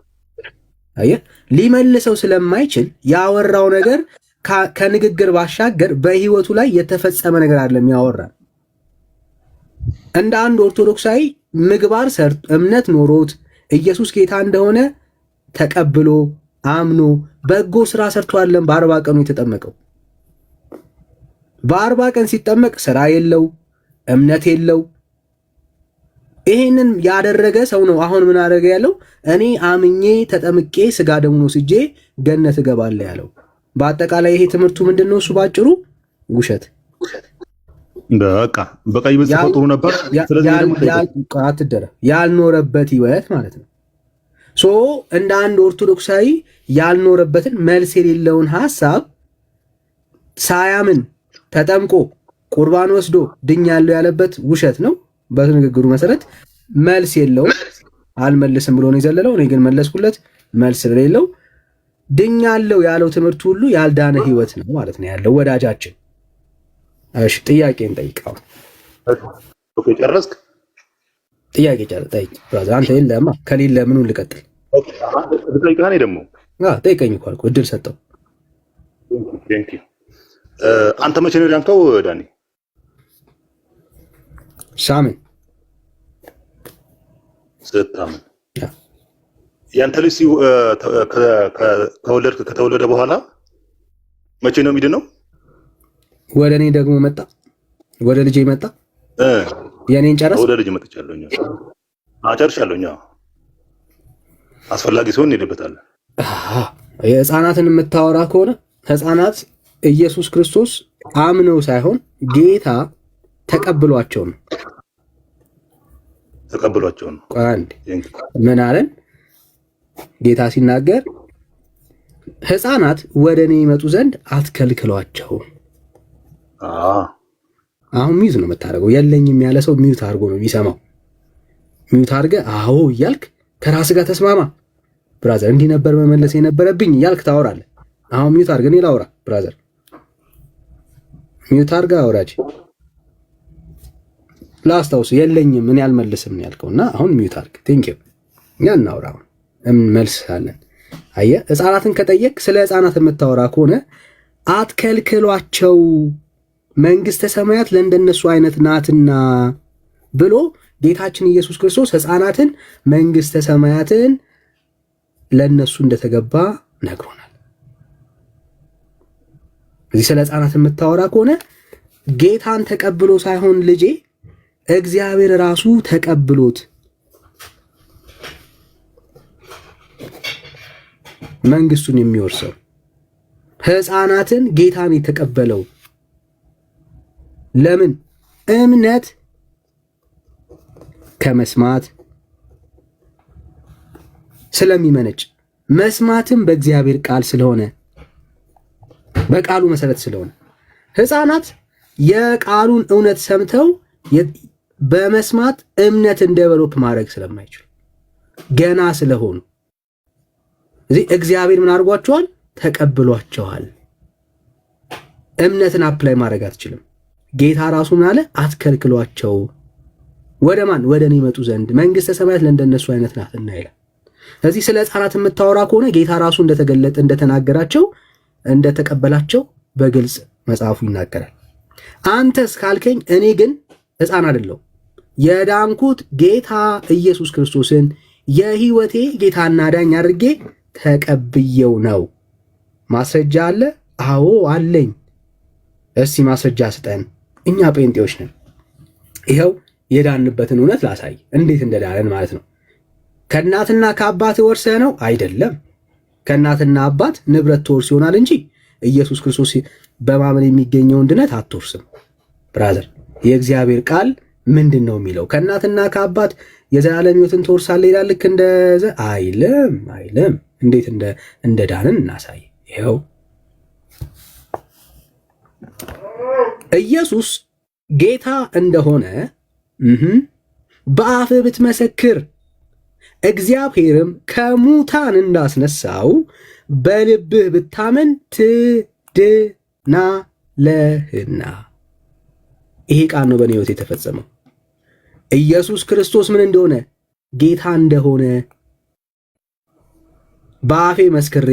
አየህ፣ ሊመልሰው ስለማይችል ያወራው ነገር ከንግግር ባሻገር በህይወቱ ላይ የተፈጸመ ነገር አይደለም ያወራል። እንደ አንድ ኦርቶዶክሳዊ ምግባር ሰርቶ እምነት ኖሮት ኢየሱስ ጌታ እንደሆነ ተቀብሎ አምኖ በጎ ስራ ሰርቶ አይደለም በ40 ቀኑ የተጠመቀው። በ40 ቀን ሲጠመቅ ስራ የለው፣ እምነት የለው። ይሄንን ያደረገ ሰው ነው አሁን ምን አደረገ ያለው? እኔ አምኜ ተጠምቄ ስጋ ደሙን ወስጄ ገነት እገባለሁ ያለው። በአጠቃላይ ይሄ ትምህርቱ ምንድነው? እሱ ባጭሩ ውሸት። በቃ ይበጽፈው ጥሩ ነበር። ስለዚህ ያልኖረበት ህይወት ማለት ነው። እንደ አንድ ኦርቶዶክሳዊ ያልኖረበትን መልስ የሌለውን ሐሳብ ሳያምን ተጠምቆ ቁርባን ወስዶ ድኛለሁ ያለበት ውሸት ነው። በንግግሩ መሰረት መልስ የለውም። አልመልስም ብሎ ነው የዘለለው። እኔ ግን መለስኩለት። መልስ ስለሌለው ድኛለሁ ያለው ትምህርት ሁሉ ያልዳነ ህይወት ነው ማለት ነው ያለው ወዳጃችን። እሺ ጥያቄን ጠይቀው። ኦኬ ጨረስክ? ጥያቄ ጠይቅ ብራዘር። አንተ የለማ ከሌለ ምኑን ልቀጥል? ኦኬ ጠይቀህ ደግሞ ጠይቀኝ እኮ አልኩህ፣ እድል ሰጠው። ቴንክ ዩ። አንተ መቼ ነው ዳንከው ዳኒ? ሳምን ስታምን ያንተ ልጅ ከተወለደ በኋላ መቼ ነው የሚድነው? ወደ እኔ ደግሞ መጣ። ወደ ልጄ መጣ። የኔን ጨረስ። ወደ ልጅ መጥቻለሁኝ። ጨርሻለሁኝ። አስፈላጊ ሲሆን እንሄድበታለን። የህፃናትን የምታወራ ከሆነ ህፃናት ኢየሱስ ክርስቶስ አምነው ሳይሆን ጌታ ተቀብሏቸው ነው። ምን አለን ጌታ ሲናገር? ህፃናት ወደ እኔ ይመጡ ዘንድ አትከልክሏቸው። አሁን ሚዩት ነው የምታደርገው። የለኝም ያለ ሰው ሚዩት አድርጎ ነው የሚሰማው። ሚዩት አድርገህ አዎ እያልክ ከራስህ ጋር ተስማማ። ብራዘር እንዲህ ነበር መመለስ የነበረብኝ እያልክ ታወራለህ። አሁን ሚዩት አድርገህ እኔ ላውራ። ብራዘር ሚዩት አድርገህ አውራጅ። ላስታውስ የለኝም ምን ያልመልስም ነው ያልከውና አሁን ሚዩት አድርግ። ቴንክ ዩ። እኛ እናውራ መልስ አለን። አየህ ህፃናትን ከጠየቅ ስለ ህፃናት የምታወራ ከሆነ አትከልክሏቸው መንግስተ ሰማያት ለእንደነሱ አይነት ናትና ብሎ ጌታችን ኢየሱስ ክርስቶስ ሕፃናትን መንግስተ ሰማያትን ለነሱ እንደተገባ ነግሮናል። እዚህ ስለ ሕፃናት የምታወራ ከሆነ ጌታን ተቀብሎ ሳይሆን ልጄ እግዚአብሔር ራሱ ተቀብሎት መንግስቱን የሚወርሰው ሕፃናትን ጌታን የተቀበለው ለምን? እምነት ከመስማት ስለሚመነጭ መስማትም በእግዚአብሔር ቃል ስለሆነ በቃሉ መሰረት ስለሆነ ሕፃናት የቃሉን እውነት ሰምተው በመስማት እምነትን ዴቨሎፕ ማድረግ ስለማይችሉ ገና ስለሆኑ እዚህ እግዚአብሔር ምን አድርጓቸዋል? ተቀብሏቸዋል። እምነትን አፕላይ ማድረግ አትችልም። ጌታ ራሱ ምን አለ? አትከልክሏቸው። ወደ ማን? ወደ እኔ ይመጡ ዘንድ መንግስተ ሰማያት ለእንደነሱ አይነት ናትና ይላል። ስለዚህ ስለ ሕፃናት የምታወራ ከሆነ ጌታ ራሱ እንደተገለጠ እንደተናገራቸው እንደተቀበላቸው በግልጽ መጽሐፉ ይናገራል። አንተስ ካልከኝ እኔ ግን ሕፃን አይደለሁም። የዳንኩት ጌታ ኢየሱስ ክርስቶስን የህይወቴ ጌታና ዳኝ አድርጌ ተቀብየው ነው። ማስረጃ አለ? አዎ አለኝ። እስቲ ማስረጃ ስጠን። እኛ ጴንጤዎች ነን። ይኸው የዳንበትን እውነት ላሳይ፣ እንዴት እንደዳንን ማለት ነው። ከእናትና ከአባት ወርሰህ ነው? አይደለም። ከእናትና አባት ንብረት ትወርስ ይሆናል እንጂ ኢየሱስ ክርስቶስ በማመን የሚገኘውን ድነት አትወርስም። ብራዘር፣ የእግዚአብሔር ቃል ምንድን ነው የሚለው? ከእናትና ከአባት የዘላለም ሕይወትን ትወርሳለህ ይላል። ልክ እንደዘ አይልም፣ አይልም። እንዴት እንደ ዳንን እናሳይ። ይኸው ኢየሱስ ጌታ እንደሆነ በአፍህ ብትመሰክር እግዚአብሔርም ከሙታን እንዳስነሳው በልብህ ብታመን ትድናለህና። ይሄ ቃል ነው በእኔ ሕይወት የተፈጸመው። ኢየሱስ ክርስቶስ ምን እንደሆነ ጌታ እንደሆነ በአፌ መስክሬ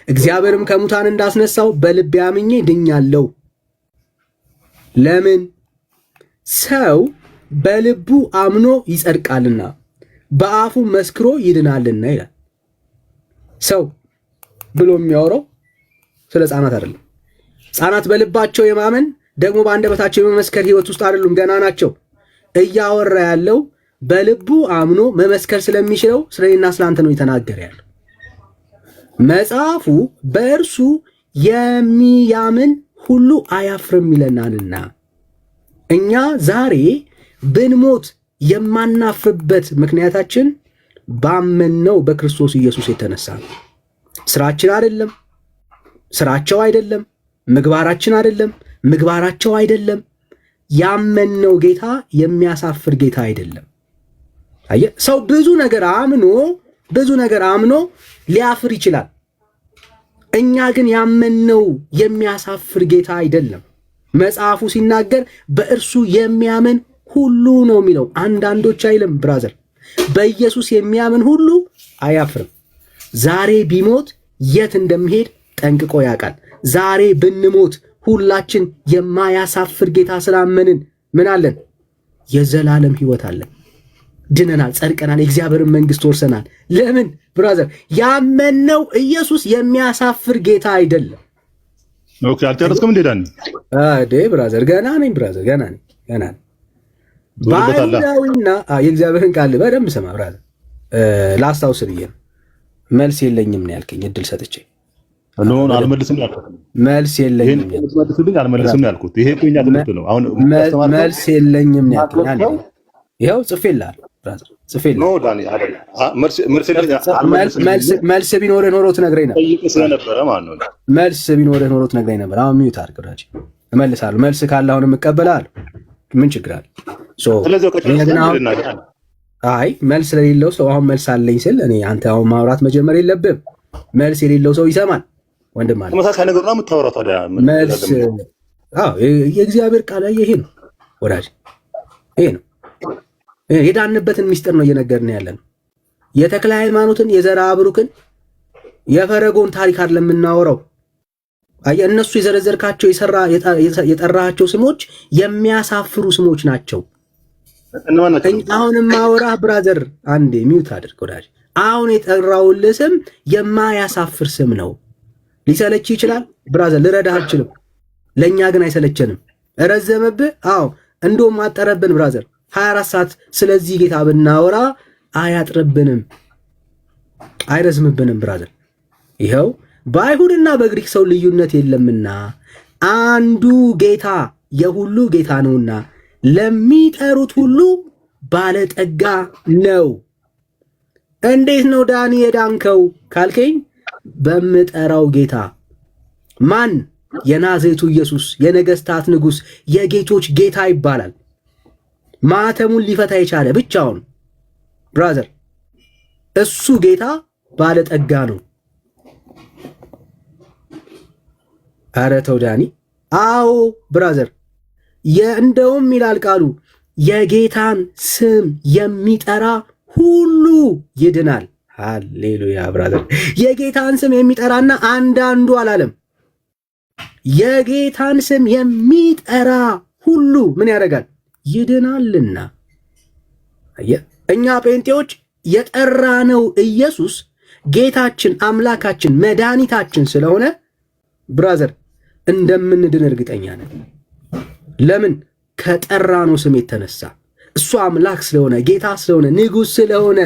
እግዚአብሔርም ከሙታን እንዳስነሳው በልቤ አምኜ ድኛለሁ። ለምን? ሰው በልቡ አምኖ ይጸድቃልና በአፉ መስክሮ ይድናልና ይላል። ሰው ብሎ የሚያወራው ስለ ሕፃናት አይደለም። ሕፃናት በልባቸው የማመን ደግሞ በአንደበታቸው የመመስከር ህይወት ውስጥ አይደሉም፣ ገና ናቸው። እያወራ ያለው በልቡ አምኖ መመስከር ስለሚችለው ስለኔና ስላንተ ነው የተናገረ ያለው። መጽሐፉ በእርሱ የሚያምን ሁሉ አያፍርም ይለናልና እኛ ዛሬ ብንሞት የማናፍርበት ምክንያታችን ባመንነው በክርስቶስ ኢየሱስ የተነሳ ነው። ስራችን አይደለም፣ ስራቸው አይደለም፣ ምግባራችን አይደለም፣ ምግባራቸው አይደለም። ያመንነው ጌታ የሚያሳፍር ጌታ አይደለም። አየህ፣ ሰው ብዙ ነገር አምኖ ሊያፍር ይችላል። እኛ ግን ያመንነው የሚያሳፍር ጌታ አይደለም። መጽሐፉ ሲናገር በእርሱ የሚያምን ሁሉ ነው የሚለው። አንዳንዶች አይልም። ብራዘር፣ በኢየሱስ የሚያምን ሁሉ አያፍርም። ዛሬ ቢሞት የት እንደሚሄድ ጠንቅቆ ያውቃል። ዛሬ ብንሞት ሁላችን የማያሳፍር ጌታ ስላመንን ምን አለን? የዘላለም ሕይወት አለን። ድነናል፣ ጸድቀናል፣ የእግዚአብሔርን መንግስት ወርሰናል። ለምን ብራዘር? ያመንነው ኢየሱስ የሚያሳፍር ጌታ አይደለም። ኦኬ፣ አልጨረስኩም እንዴ ዳኒ? ብራዘር፣ ገና ነኝ ብራዘር፣ ገና ነኝ። ባይሁዳዊና የእግዚአብሔርን ቃል በደንብ ስማ ብራዘር። ላስታውስ ብዬ ነው። መልስ የለኝም ነው ያልከኝ፣ እድል ሰጥቼ አልመልስም ያልኩት። መልስ የለኝም አልመልስም ያልኩት ይሄ እኮ እኛ ትምህርት ነው። አሁን መልስ የለኝም ነው ያልከኝ። ይኸው ጽፌልሃለሁ ብራዘር፣ ጽፌልሃለሁ። መልስ ቢኖርህ ኖሮ ትነግረኝ ነበር። መልስ ቢኖርህ ኖሮ ትነግረኝ ነበር። አሁን ሚዩት አድርግ ብራዘር፣ እመልሳለሁ። መልስ ካለ አሁንም እቀበላለሁ። ምን ችግር አለ? አይ መልስ ስለሌለው ሰው አሁን መልስ አለኝ ስል እኔ አንተ አሁን ማውራት መጀመር የለብህም። መልስ የሌለው ሰው ይሰማል። ወንድም አለ ተመሳሳይ ነገር ነው የምታወራው። ታዲያ መልስ የእግዚአብሔር ቃል ይሄ ነው ወዳጅ፣ ይሄ ነው። የዳንበትን ሚስጥር ነው እየነገርን ያለን። የተክለ ሃይማኖትን፣ የዘራ ብሩክን፣ የፈረጎን ታሪክ አይደለም የምናወራው። እነሱ የዘረዘርካቸው የጠራቸው ስሞች የሚያሳፍሩ ስሞች ናቸው። አሁንም ማወራህ ብራዘር አንዴ ሚውት አድርግ ወዳጅ። አሁን የጠራውልህ ስም የማያሳፍር ስም ነው። ሊሰለች ይችላል ብራዘር፣ ልረዳህ አልችልም። ለእኛ ግን አይሰለቸንም። ረዘመብህ? አዎ እንደውም አጠረብን ብራዘር። 24 ሰዓት ስለዚህ ጌታ ብናወራ አያጥርብንም፣ አይረዝምብንም ብራዘር። ይኸው በአይሁድና በግሪክ ሰው ልዩነት የለምና አንዱ ጌታ የሁሉ ጌታ ነውና ለሚጠሩት ሁሉ ባለጠጋ ነው። እንዴት ነው ዳኒ የዳንከው ካልከኝ በምጠራው ጌታ። ማን? የናዝሬቱ ኢየሱስ፣ የነገስታት ንጉስ፣ የጌቶች ጌታ ይባላል። ማተሙን ሊፈታ የቻለ ብቻውን ብራዘር፣ እሱ ጌታ ባለጠጋ ነው። አረ ተው ዳኒ። አዎ ብራዘር፣ እንደውም ይላል ቃሉ የጌታን ስም የሚጠራ ሁሉ ይድናል። ሃሌሉያ ብራዘር። የጌታን ስም የሚጠራና አንዳንዱ አላለም። የጌታን ስም የሚጠራ ሁሉ ምን ያደርጋል? ይድናልና። እኛ ጴንጤዎች የጠራነው ኢየሱስ ጌታችን፣ አምላካችን፣ መድኃኒታችን ስለሆነ ብራዘር እንደምንድን እርግጠኛ ነን። ለምን? ከጠራነው ስም የተነሳ እሱ አምላክ ስለሆነ፣ ጌታ ስለሆነ፣ ንጉሥ ስለሆነ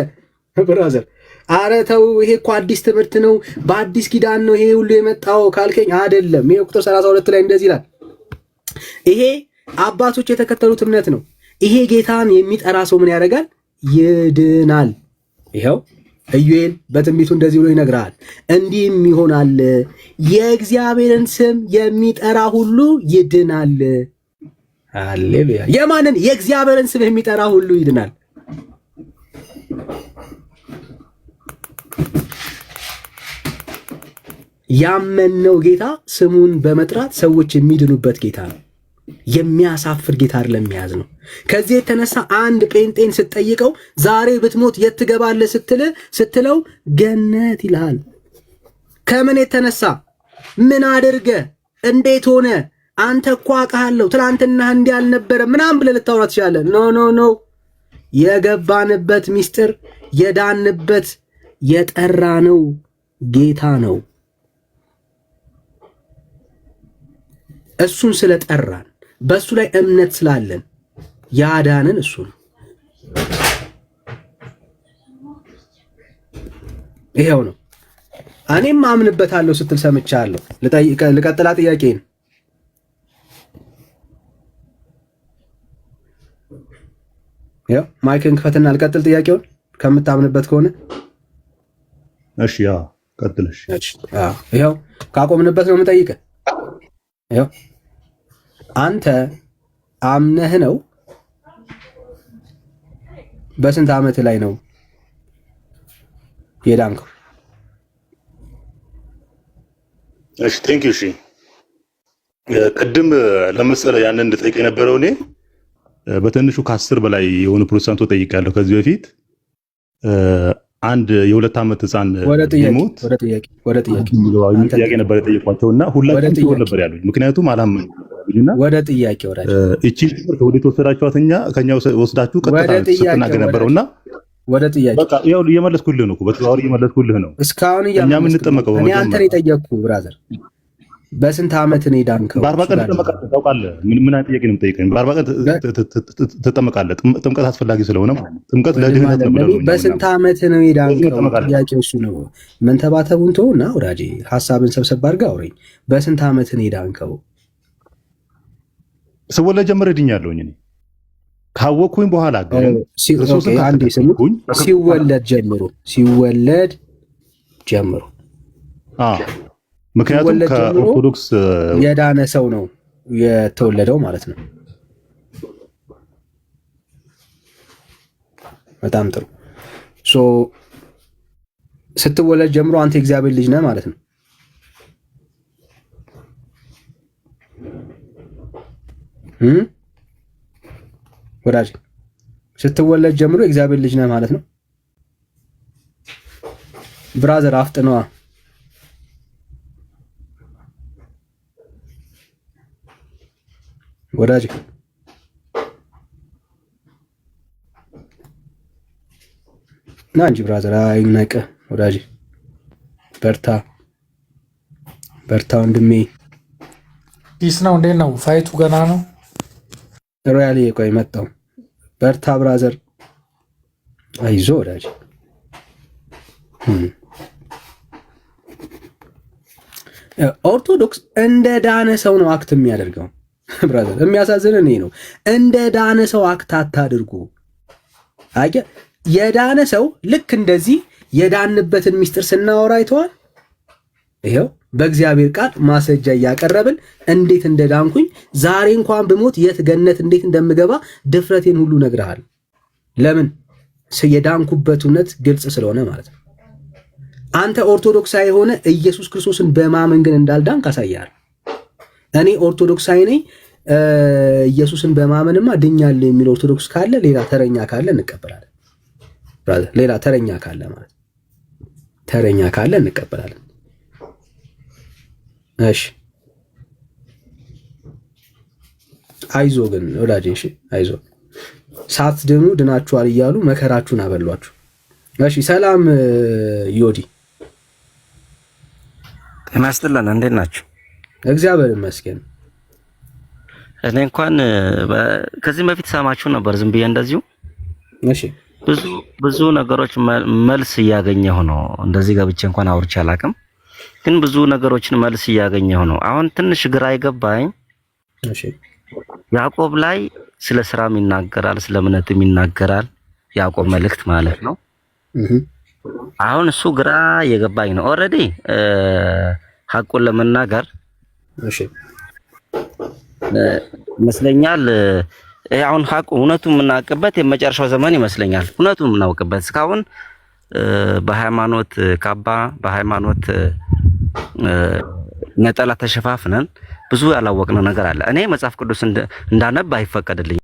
ብራዘር። አረ ተው፣ ይሄ እኮ አዲስ ትምህርት ነው፣ በአዲስ ኪዳን ነው ይሄ ሁሉ የመጣው ካልከኝ አይደለም። ይሄ ቁጥር 32 ላይ እንደዚህ ይላል። ይሄ አባቶች የተከተሉት እምነት ነው። ይሄ ጌታን የሚጠራ ሰው ምን ያደርጋል? ይድናል። ይኸው ኢዩኤል በትንቢቱ እንደዚህ ብሎ ይነግራል። እንዲህም ይሆናል የእግዚአብሔርን ስም የሚጠራ ሁሉ ይድናል። ሃሌሉያ። የማንን? የእግዚአብሔርን ስም የሚጠራ ሁሉ ይድናል። ያመነው ጌታ ስሙን በመጥራት ሰዎች የሚድኑበት ጌታ ነው። የሚያሳፍር ጌታ አይደለም፣ የሚያዝ ነው። ከዚህ የተነሳ አንድ ጴንጤን ስትጠይቀው ዛሬ ብትሞት የት ትገባለህ ስትለው ገነት ይልሃል። ከምን የተነሳ? ምን አድርገ? እንዴት ሆነ? አንተ እኮ አውቃለሁ ትናንትና እንዲህ አልነበረ ምናምን ብለህ ልታወራ ትችላለህ። ኖ ኖ ኖ፣ የገባንበት ሚስጥር የዳንበት የጠራነው ጌታ ነው። እሱን ስለጠራን በእሱ ላይ እምነት ስላለን ያዳንን እሱ ነው። ይሄው ነው። እኔም አምንበታለሁ ስትል ሰምቻለሁ። ልቀጥላ ጥያቄን። ያው ማይክን ክፈትና ልቀጥል ጥያቄውን ከምታምንበት ከሆነ እሺ። ያ ቀጥልሽ። ይሄው ካቆምንበት ነው የምጠይቅህ። ይሄው አንተ አምነህ ነው በስንት ዓመት ላይ ነው የዳንከው? እሺ ቴንክ ዩ። እሺ ቅድም ለምሳሌ ያንን እንድጠይቅ የነበረው እኔ በትንሹ ከ10 በላይ የሆኑ ፕሮቴስታንቶች ጠይቄያለሁ ከዚህ በፊት። አንድ የ2 ዓመት ህፃን ቢሞት ወደ ጥያቄ ነበር የጠየኳቸውና ሁላችንም ሲሆን ነበር ያሉኝ። ምክንያቱም አላመንኩም። ወደ ጥያቄ እቺ ትምህርት ወዴት ወሰዳችኋት? ከኛ ወስዳችሁ ቀጥታ ስትናገር ነበረውና ወደ ጥያቄ በቃ ያው እየመለስኩልህ ነው እኮ በተዋሪ እየመለስኩልህ ነው። እስካሁን እኛ የምንጠመቀው እኔ አንተን የጠየቅኩህ ብራዘር በስንት ዓመት ነው የዳንከው? በ40 ቀን ትጠመቃለህ። ታውቃለህ ምን አይነት ጥያቄ ነው የምጠይቀኝ? በ40 ቀን ትጠመቃለህ። ጥምቀት አስፈላጊ ስለሆነ ማለት ነው። ጥምቀት ለድህነት ነው ብለው ነው። በስንት ዓመት ነው የዳንከው? ጥያቄው እሱ ነው። መንተባተቡን ተውና ወዳጄ ሐሳብን ሰብሰብ አድርገህ አውረኝ። በስንት ዓመት ነው የዳንከው? ስወለድ ጀምሬ ድኛለሁኝ እኔ ካወቅኩኝ በኋላ ግን ሲወለድ ጀምሮ ምክንያቱም ከኦርቶዶክስ የዳነ ሰው ነው የተወለደው ማለት ነው። በጣም ጥሩ። ስትወለድ ጀምሮ አንተ የእግዚአብሔር ልጅ ነህ ማለት ነው። ወዳጅ ስትወለድ ጀምሮ የእግዚአብሔር ልጅ ነህ ማለት ነው። ብራዘር አፍጥነዋ። ወዳጅ ና እንጂ ብራዘር፣ አይነቀ ወዳጅ፣ በርታ ወንድሜ። ፒስ ነው። እንዴት ነው ፋይቱ? ገና ነው። ሮያሌ ቆይ መጣው። በርታ ብራዘር፣ አይዞ ወዳጅ። ኦርቶዶክስ እንደ ዳነ ሰው ነው አክት የሚያደርገው ብራዘር። የሚያሳዝን እኔ ነው። እንደ ዳነ ሰው አክት አታድርጉ። አየህ፣ የዳነ ሰው ልክ እንደዚህ የዳንበትን ሚስጥር ስናወራ አይተዋል። ይሄው በእግዚአብሔር ቃል ማስረጃ እያቀረብን እንዴት እንደዳንኩኝ ዛሬ እንኳን ብሞት የት ገነት እንዴት እንደምገባ ድፍረቴን ሁሉ ነግረሃል። ለምን? የዳንኩበት እውነት ግልጽ ስለሆነ ማለት ነው። አንተ ኦርቶዶክሳዊ የሆነ ኢየሱስ ክርስቶስን በማመን ግን እንዳልዳንክ አሳያለሁ። እኔ ኦርቶዶክሳዊ ነኝ፣ ኢየሱስን በማመንማ ድኛለሁ የሚል ኦርቶዶክስ ካለ ሌላ ተረኛ ካለ እንቀበላለን። ሌላ ተረኛ ካለ ማለት ተረኛ ካለ እንቀበላለን። እሺ አይዞ ግን ወዳጄ፣ እሺ አይዞ። ሳትድኑ ድናችኋል እያሉ መከራችሁን አበሏችሁ። እሺ ሰላም ዮዲ፣ ጤና ይስጥልን። እንዴት ናችሁ? እግዚአብሔር ይመስገን። እኔ እንኳን ከዚህ በፊት ሰማችሁ ነበር ዝም ብዬ እንደዚሁ። እሺ ብዙ ነገሮች መልስ እያገኘሁ ነው። እንደዚህ ገብቼ እንኳን አውርቼ አላውቅም፣ ግን ብዙ ነገሮችን መልስ እያገኘሁ ነው። አሁን ትንሽ ግራ ይገባኝ። እሺ ያዕቆብ ላይ ስለ ስራም ይናገራል፣ ስለ እምነትም ይናገራል። ያዕቆብ መልእክት ማለት ነው። አሁን እሱ ግራ የገባኝ ነው። ኦልሬዲ ሐቁን ለመናገር እሺ ይመስለኛል አሁን ሐቁ እውነቱ የምናውቅበት የመጨረሻው ዘመን ይመስለኛል። እውነቱ የምናውቅበት እስካሁን በሃይማኖት ካባ በሃይማኖት ነጠላ ተሸፋፍነን ብዙ ያላወቅነው ነገር አለ። እኔ መጽሐፍ ቅዱስ እንዳነብ አይፈቀድልኝ